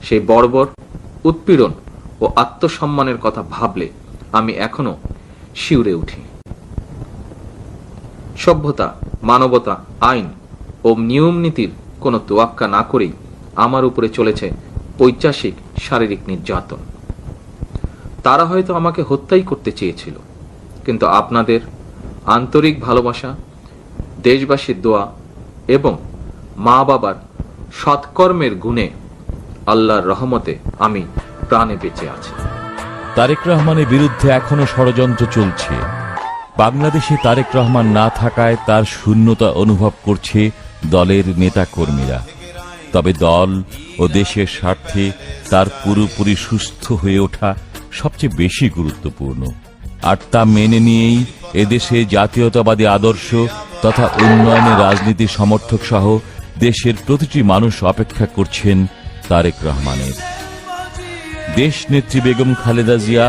সেই বর্বর উৎপীড়ন ও আত্মসম্মানের কথা ভাবলে আমি এখনো শিউরে উঠি। সভ্যতা, মানবতা, আইন ও নিয়ম নীতির কোনো তোয়াক্কা না করেই আমার উপরে চলেছে পৈশাচিক শারীরিক নির্যাতন। তারা হয়তো আমাকে হত্যাই করতে চেয়েছিল, কিন্তু আপনাদের আন্তরিক ভালোবাসা, দেশবাসীর দোয়া এবং মা বাবার সৎকর্মের গুণে আল্লাহর রহমতে আমি প্রাণে বেঁচে আছি। তারেক রহমানের বিরুদ্ধে এখনো ষড়যন্ত্র চলছে। বাংলাদেশে তারেক রহমান না থাকায় তার শূন্যতা অনুভব করছে দলের নেতাকর্মীরা। তবে দল ও দেশের স্বার্থে তার পুরোপুরি সুস্থ হয়ে ওঠা সবচেয়ে বেশি গুরুত্বপূর্ণ। আর তা মেনে নিয়েই এদেশে জাতীয়তাবাদী আদর্শ তথা উন্নয়নের রাজনীতির সমর্থক সহ দেশের প্রতিটি মানুষ অপেক্ষা করছেন তারেক রহমানের। দেশ নেত্রী বেগম খালেদা জিয়া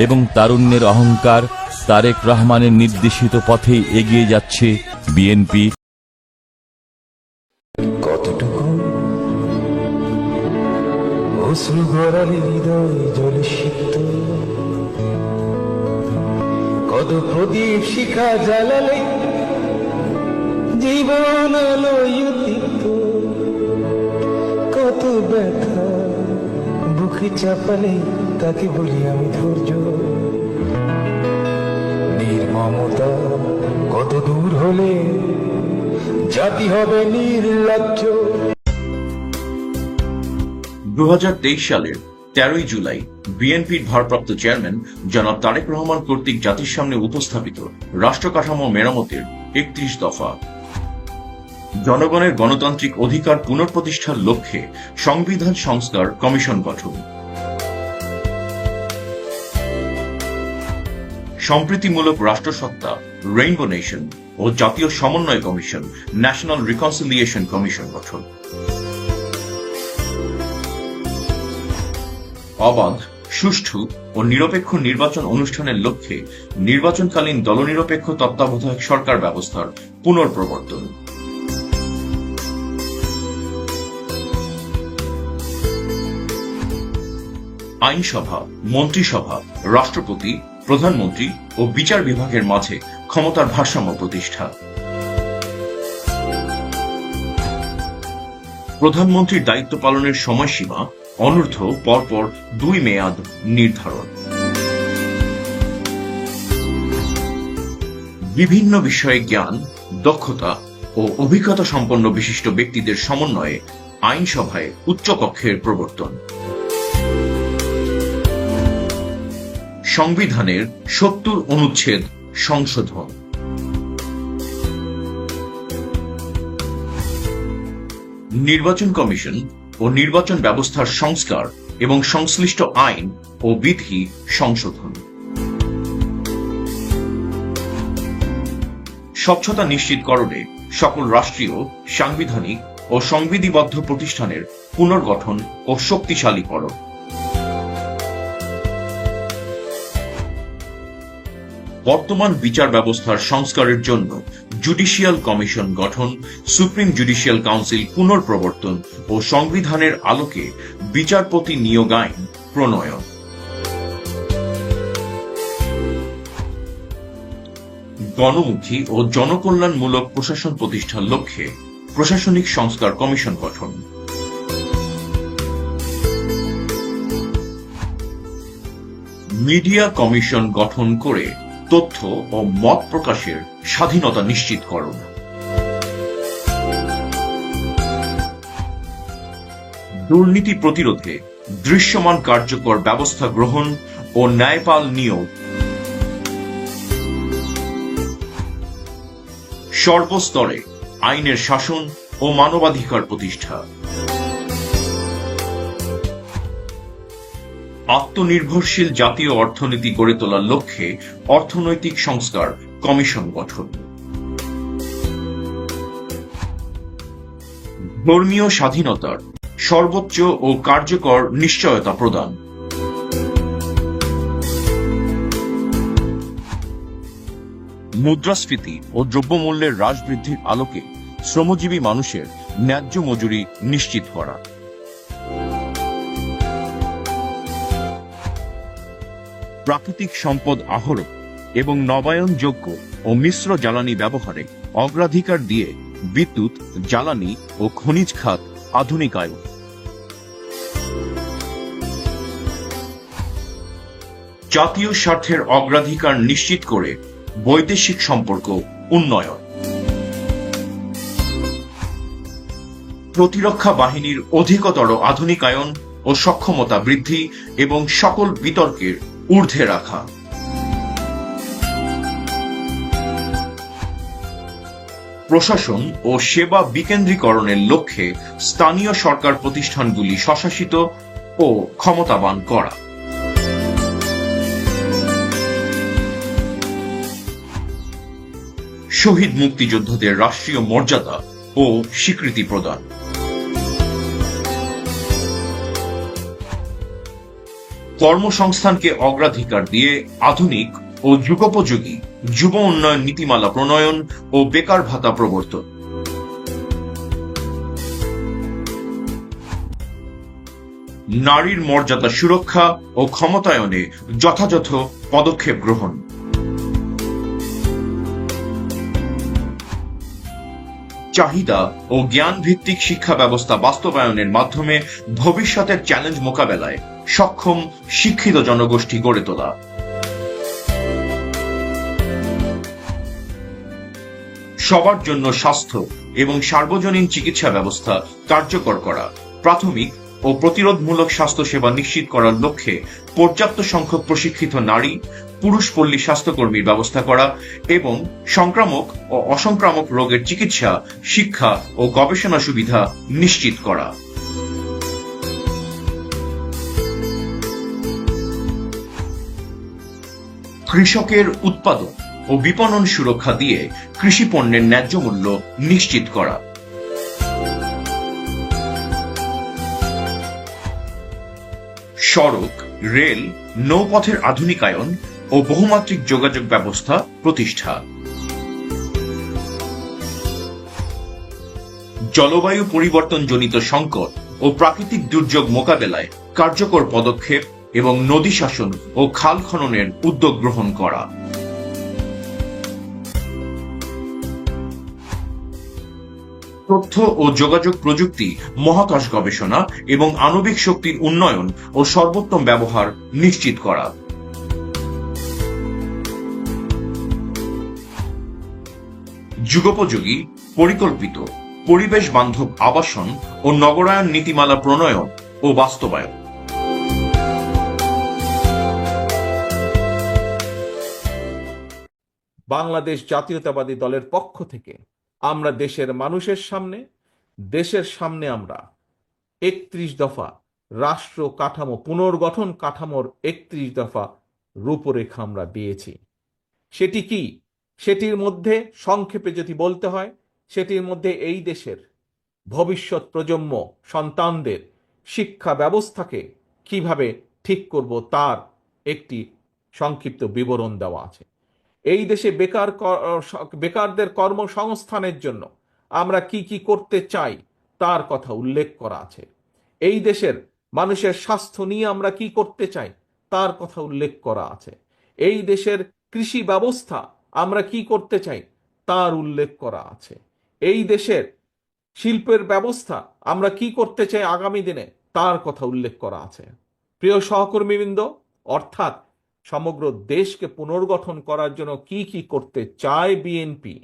এবং তারুণ্যের অহংকার তারেক রহমানের নির্দেশিত পথেই এগিয়ে যাচ্ছে বিএনপি। কতটুকু অশ্রু গড়ালে হৃদয় জলে সিক্ত, কত প্রদীপ শিখা জ্বালালে জীবন আলোয় তিক্ত, কত ব্যথা বুকে চাপালে তাকে বলি আমি ধৈর্য, নির্মমতা কত দূর হলে জাতি হবে নির্লজ্জ। 2023 সালের 13 জুলাই বিএনপির ভারপ্রাপ্ত চেয়ারম্যান জনাব তারেক রহমান কর্তৃক জাতির সামনে উপস্থাপিত রাষ্ট্র কাঠামো মেরামতের 31 দফা জনগণের গণতান্ত্রিক অধিকার পুনঃপ্রতিষ্ঠার লক্ষ্যে সংবিধান সংস্কার কমিশন গঠন, সম্প্রীতিমূলক রাষ্ট্রসত্তা রেইনবো নেশন ও জাতীয় সমন্বয় কমিশন ন্যাশনাল রিকনসিলিয়েশন কমিশন গঠন, অবাধ, সুষ্ঠু ও নিরপেক্ষ নির্বাচন অনুষ্ঠানের লক্ষ্যে নির্বাচনকালীন দলনিরপেক্ষ তত্ত্বাবধায়ক সরকার ব্যবস্থার পুনঃপ্রবর্তন, আইনসভা, মন্ত্রিসভা, রাষ্ট্রপতি, প্রধানমন্ত্রী ও বিচার বিভাগের মাঝে ক্ষমতার ভারসাম্য প্রতিষ্ঠা, প্রধানমন্ত্রীর দায়িত্ব পালনের সময়সীমা অনূর্ধ্ব পরপর 2 মেয়াদ নির্ধারণ, বিভিন্ন বিষয়ে জ্ঞান, দক্ষতা ও অভিজ্ঞতা সম্পন্ন বিশিষ্ট ব্যক্তিদের সমন্বয়ে আইনসভায় উচ্চকক্ষের প্রবর্তন, সংবিধানের 70 অনুচ্ছেদ সংশোধন, নির্বাচন কমিশন ও নির্বাচন ব্যবস্থার সংস্কার এবং সংশ্লিষ্ট আইন ও বিধি সংশোধন, স্বচ্ছতা নিশ্চিতকরণে সকল রাষ্ট্রীয়, সাংবিধানিক ও সংবিধিবদ্ধ প্রতিষ্ঠানের পুনর্গঠন ও শক্তিশালীকরণ, বর্তমান বিচার ব্যবস্থার সংস্কারের জন্য জুডিশিয়াল কমিশন গঠন, সুপ্রিম জুডিশিয়াল কাউন্সিল পুনর্প্রবর্তন ও সংবিধানের আলোকে বিচারপতি নিয়োগ আইন প্রণয়ন, গণমুখী ও জনকল্যাণমূলক প্রশাসন প্রতিষ্ঠার লক্ষ্যে প্রশাসনিক সংস্কার কমিশন গঠন, মিডিয়া কমিশন গঠন করে তথ্য ও মত প্রকাশের স্বাধীনতা নিশ্চিতকরণ, দুর্নীতি প্রতিরোধে দৃশ্যমান কার্যকর ব্যবস্থা গ্রহণ ও ন্যায়পাল নিয়োগ, সর্বস্তরে আইনের শাসন ও মানবাধিকার প্রতিষ্ঠা, আত্মনির্ভরশীল জাতীয় অর্থনীতি গড়ে তোলার লক্ষ্যে অর্থনৈতিক সংস্কার কমিশন গঠন, ধর্মীয় স্বাধীনতার সর্বোচ্চ ও কার্যকর নিশ্চয়তা প্রদান, মুদ্রাস্ফীতি ও দ্রব্যমূল্যের হ্রাস বৃদ্ধির আলোকে শ্রমজীবী মানুষের ন্যায্য মজুরি নিশ্চিত করা। প্রাকৃতিক সম্পদ আহরণ এবং নবায়নযোগ্য ও মিশ্র জ্বালানি ব্যবহারে অগ্রাধিকার দিয়ে বিদ্যুৎ, জ্বালানি ও খনিজ খাত আধুনিকায়ন। জাতীয় স্বার্থের অগ্রাধিকার নিশ্চিত করে বৈদেশিক সম্পর্ক উন্নয়ন। প্রতিরক্ষা বাহিনীর অধিকতর আধুনিকায়ন ও সক্ষমতা বৃদ্ধি এবং সকল বিতর্কের ঊর্ধ্বে রাখা। প্রশাসন ও সেবা বিকেন্দ্রীকরণের লক্ষ্যে স্থানীয় সরকার প্রতিষ্ঠানগুলি স্বশাসিত ও ক্ষমতাবান করা। শহীদ মুক্তিযোদ্ধাদের রাষ্ট্রীয় মর্যাদা ও স্বীকৃতি প্রদান। কর্মসংস্থানকে অগ্রাধিকার দিয়ে আধুনিক ও যুগোপযোগী যুব উন্নয়ন নীতিমালা প্রণয়ন ও বেকার ভাতা প্রবর্তন। নারীর মর্যাদা সুরক্ষা ও ক্ষমতায়নে যথাযথ পদক্ষেপ গ্রহণ। চাহিদা ও জ্ঞান ভিত্তিক শিক্ষা ব্যবস্থা বাস্তবায়নের মাধ্যমে ভবিষ্যতের চ্যালেঞ্জ মোকাবেলায় সক্ষম শিক্ষিত জনগোষ্ঠী গড়ে তোলা। সবার জন্য স্বাস্থ্য এবং সার্বজনীন চিকিৎসা ব্যবস্থা কার্যকর করা, প্রাথমিক ও প্রতিরোধমূলক স্বাস্থ্যসেবা নিশ্চিত করার লক্ষ্যে পর্যাপ্ত সংখ্যক প্রশিক্ষিত নারী পুরুষ পল্লী স্বাস্থ্যকর্মীর ব্যবস্থা করা এবং সংক্রামক ও অসংক্রামক রোগের চিকিৎসা, শিক্ষা ও গবেষণা সুবিধা নিশ্চিত করা। কৃষকের উৎপাদন ও বিপণন সুরক্ষা দিয়ে কৃষি পণ্যের ন্যায্য মূল্য নিশ্চিত করা। সড়ক, রেল, নৌপথের আধুনিকায়ন ও বহুমাত্রিক যোগাযোগ ব্যবস্থা প্রতিষ্ঠা। জলবায়ু পরিবর্তনজনিত সংকট ও প্রাকৃতিক দুর্যোগ মোকাবেলায় কার্যকর পদক্ষেপ এবং নদী শাসন ও খাল খননের উদ্যোগ গ্রহণ করা। তথ্য ও যোগাযোগ প্রযুক্তি, মহাকাশ গবেষণা এবং আণবিক শক্তির উন্নয়ন ও সর্বোত্তম ব্যবহার নিশ্চিত করা। যুগোপযোগী, পরিকল্পিত, পরিবেশ বান্ধব আবাসন ও নগরায়ন নীতিমালা প্রণয়ন ও বাস্তবায়ন। বাংলাদেশ জাতীয়তাবাদী দলের পক্ষ থেকে আমরা দেশের মানুষের সামনে, দেশের সামনে আমরা 31 দফা রাষ্ট্র কাঠামো পুনর্গঠন কাঠামোর 31 দফা রূপরেখা আমরা দিয়েছি। সেটি কি? সেটির মধ্যে সংক্ষেপে যদি বলতে হয়, সেটির মধ্যে এই দেশের ভবিষ্যৎ প্রজন্ম সন্তানদের শিক্ষা ব্যবস্থাকে কিভাবে ঠিক করব তার একটি সংক্ষিপ্ত বিবরণ দেওয়া আছে। এই দেশে বেকারদের কর্মসংস্থানের জন্য আমরা কি কি করতে চাই তার কথা উল্লেখ করা আছে। এই দেশের মানুষের স্বাস্থ্য নিয়ে আমরা কি করতে চাই তার কথা উল্লেখ করা আছে। এই দেশের কৃষি ব্যবস্থা আমরা কি করতে চাই তার উল্লেখ করা আছে। এই দেশের শিল্পের ব্যবস্থা আমরা কি করতে চাই আগামী দিনে তার কথা উল্লেখ করা আছে। প্রিয় সহকর্মীবৃন্দ, অর্থাৎ সমগ্র দেশকে পুনর্গঠন করার জন্য কি কি করতে চায় বিএনপি,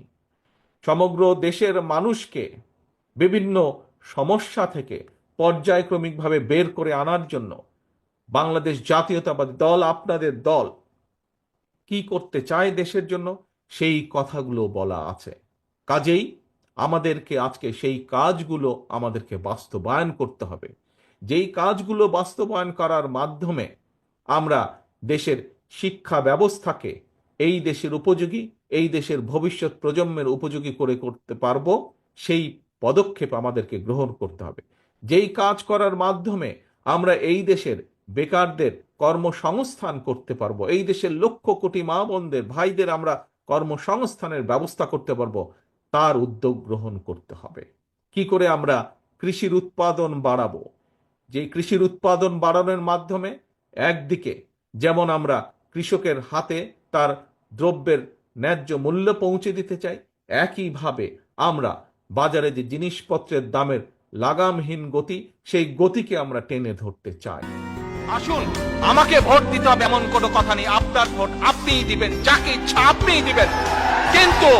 সমগ্র দেশের মানুষকে বিভিন্ন সমস্যা থেকে পর্যায়ক্রমিকভাবে বের করে আনার জন্য বাংলাদেশ জাতীয়তাবাদী দল, আপনাদের দল কি করতে চায় দেশের জন্য সেই কথাগুলো বলা আছে। কাজেই আমাদেরকে আজকে সেই কাজগুলো আমাদেরকে বাস্তবায়ন করতে হবে। যেই কাজগুলো বাস্তবায়ন করার মাধ্যমে আমরা দেশের শিক্ষা ব্যবস্থাকে এই দেশের উপযোগী, এই দেশের ভবিষ্যৎ প্রজন্মের উপযোগী করে করতে পারবো, সেই পদক্ষেপ আমাদেরকে গ্রহণ করতে হবে। যেই কাজ করার মাধ্যমে আমরা এই দেশের বেকারদের কর্মসংস্থান করতে পারবো, এই দেশের লক্ষ কোটি মা বোনদের ভাইদের আমরা কর্মসংস্থানের ব্যবস্থা করতে পারবো, তার উদ্যোগ গ্রহণ করতে হবে। কি করে আমরা কৃষির উৎপাদন বাড়াবো? যে কৃষির উৎপাদন বাড়ানোর মাধ্যমে একদিকে যেমন আমরা কৃষকের হাতে তার দ্রব্যের ন্যায্য মূল্য পৌঁছে দিতে চাই, একইভাবে আমরা বাজারে যে জিনিসপত্রের দামের লাগামহীন গতি, সেই গতিকে আমরা টেনে ধরতে চাই। আসুন, আমাকে ভোট দিতে হবে এমন কোনো কথা নেই। আপনার ভোট আপনিই দিবেন, যাকে ইচ্ছা আপনিই দিবেন, কিন্তু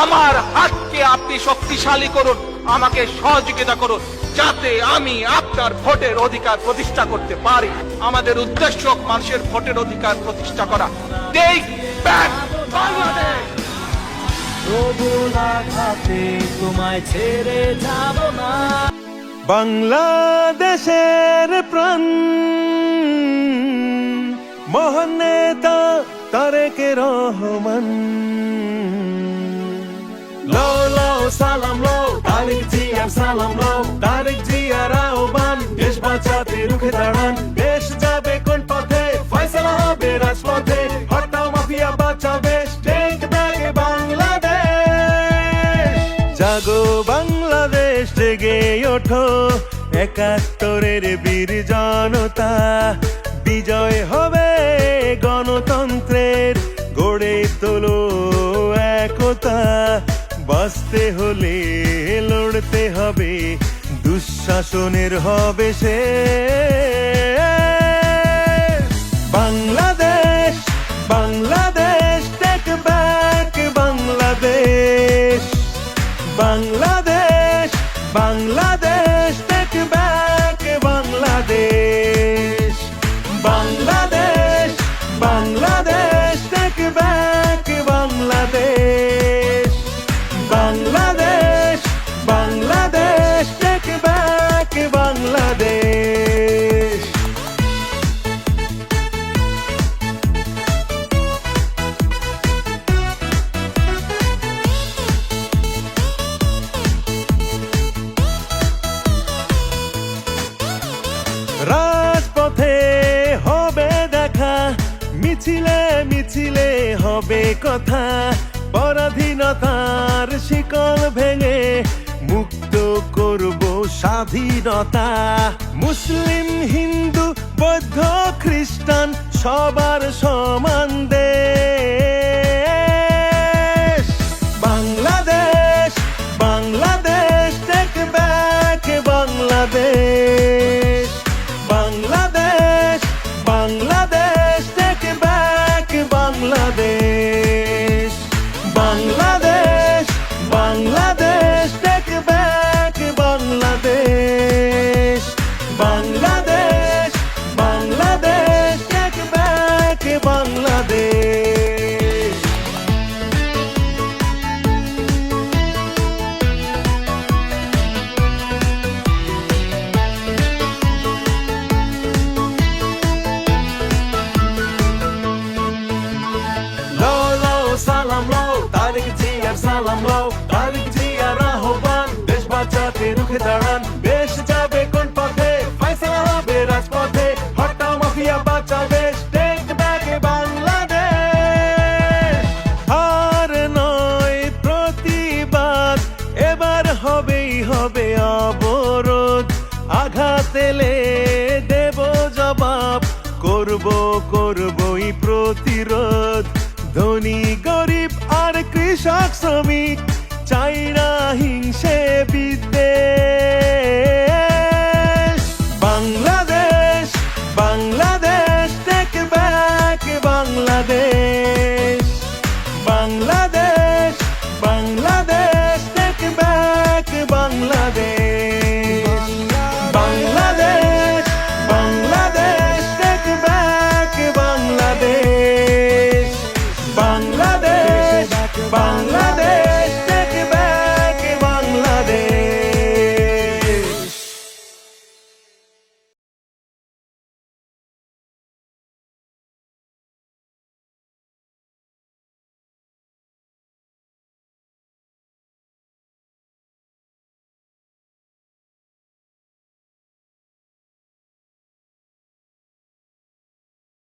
আমার হাতকে আপনি শক্তিশালী করুন, আমাকে সহযোগিতা করুন, যাতে আমি আপনার ভোটের অধিকার প্রতিষ্ঠা করতে পারি। আমাদের উদ্দেশ্য মানুষের ভোটের অধিকার প্রতিষ্ঠা করা। Take back Bangladesh. তোমায় ছেড়ে যাব না। বাংলাদেশের প্রাণ মহান নেতা তারেক রহমান। লও লও সালাম লও তারেক জিয়ার সালাম লও। তারেক জিয়ার আহ্বান, দেশ বাঁচাতে রুখে দাঁড়ান। দেশ যাবে কোন পথে, ফয়সালা হবে রাজপথে। হটাও মাফিয়া বাঁচাবে, টেক ব্যাক বাংলাদেশ। জাগো বাংলাদেশ, জেগে ওঠো, ৭১-এর বীর জনতা। বিজয় হবে গণতন্ত্রের, গড়ে তোলো একতা। বাঁচতে হলে লড়তে হবে, দুঃশাসনের হবে শেষ। Bangladesh Bangladesh, take back Bangladesh. Bangladesh Bangladesh, take back Bangladesh. Bangladesh Bangladesh, take back Bangladesh. Bangladesh Bangladesh, take back Bangladesh. রাজপথে হবে দেখা, মিছিলে মিছিলে হবে কথা। পরাধীনতার শিকল ভেঙে মুক্ত করব স্বাধীনতা। মুসলিম হিন্দু বৌদ্ধ খ্রিস্টান সবার সমান দেশ। Bangladesh Bangladesh, take back Bangladesh. Bangladesh Bangladesh, take back Bangladesh. Bangladesh Bangladesh, take back Bangladesh. Bangladesh Bangladesh, take back Bangladesh. লও লও সালাম লও তারেক জিয়ার সালাম লও। তারেক জিয়ার আহ্বান, দেশ বাঁচাতে রুখে দাঁড়ান। দেশ যাবে কোন পথে, ফয়সালা হবে রাজপথে। হটাও মাফিয়া বাঁচাবে, টেক ব্যাক বাংলাদেশ। আর নয় প্রতিবাদ, এবার হবেই হবে অবরোধ। আঘাত এলে দেব জবাব, করবই প্রতিরোধ। ধনী গরিব আর কৃষক শ্রমিক চাই না হিংসে বিদ্বেষ। Bangladesh Bangladesh, take back Bangladesh. Bangladesh Bangladesh, take back Bangladesh. Bangladesh Bangladesh, take back Bangladesh. Bangladesh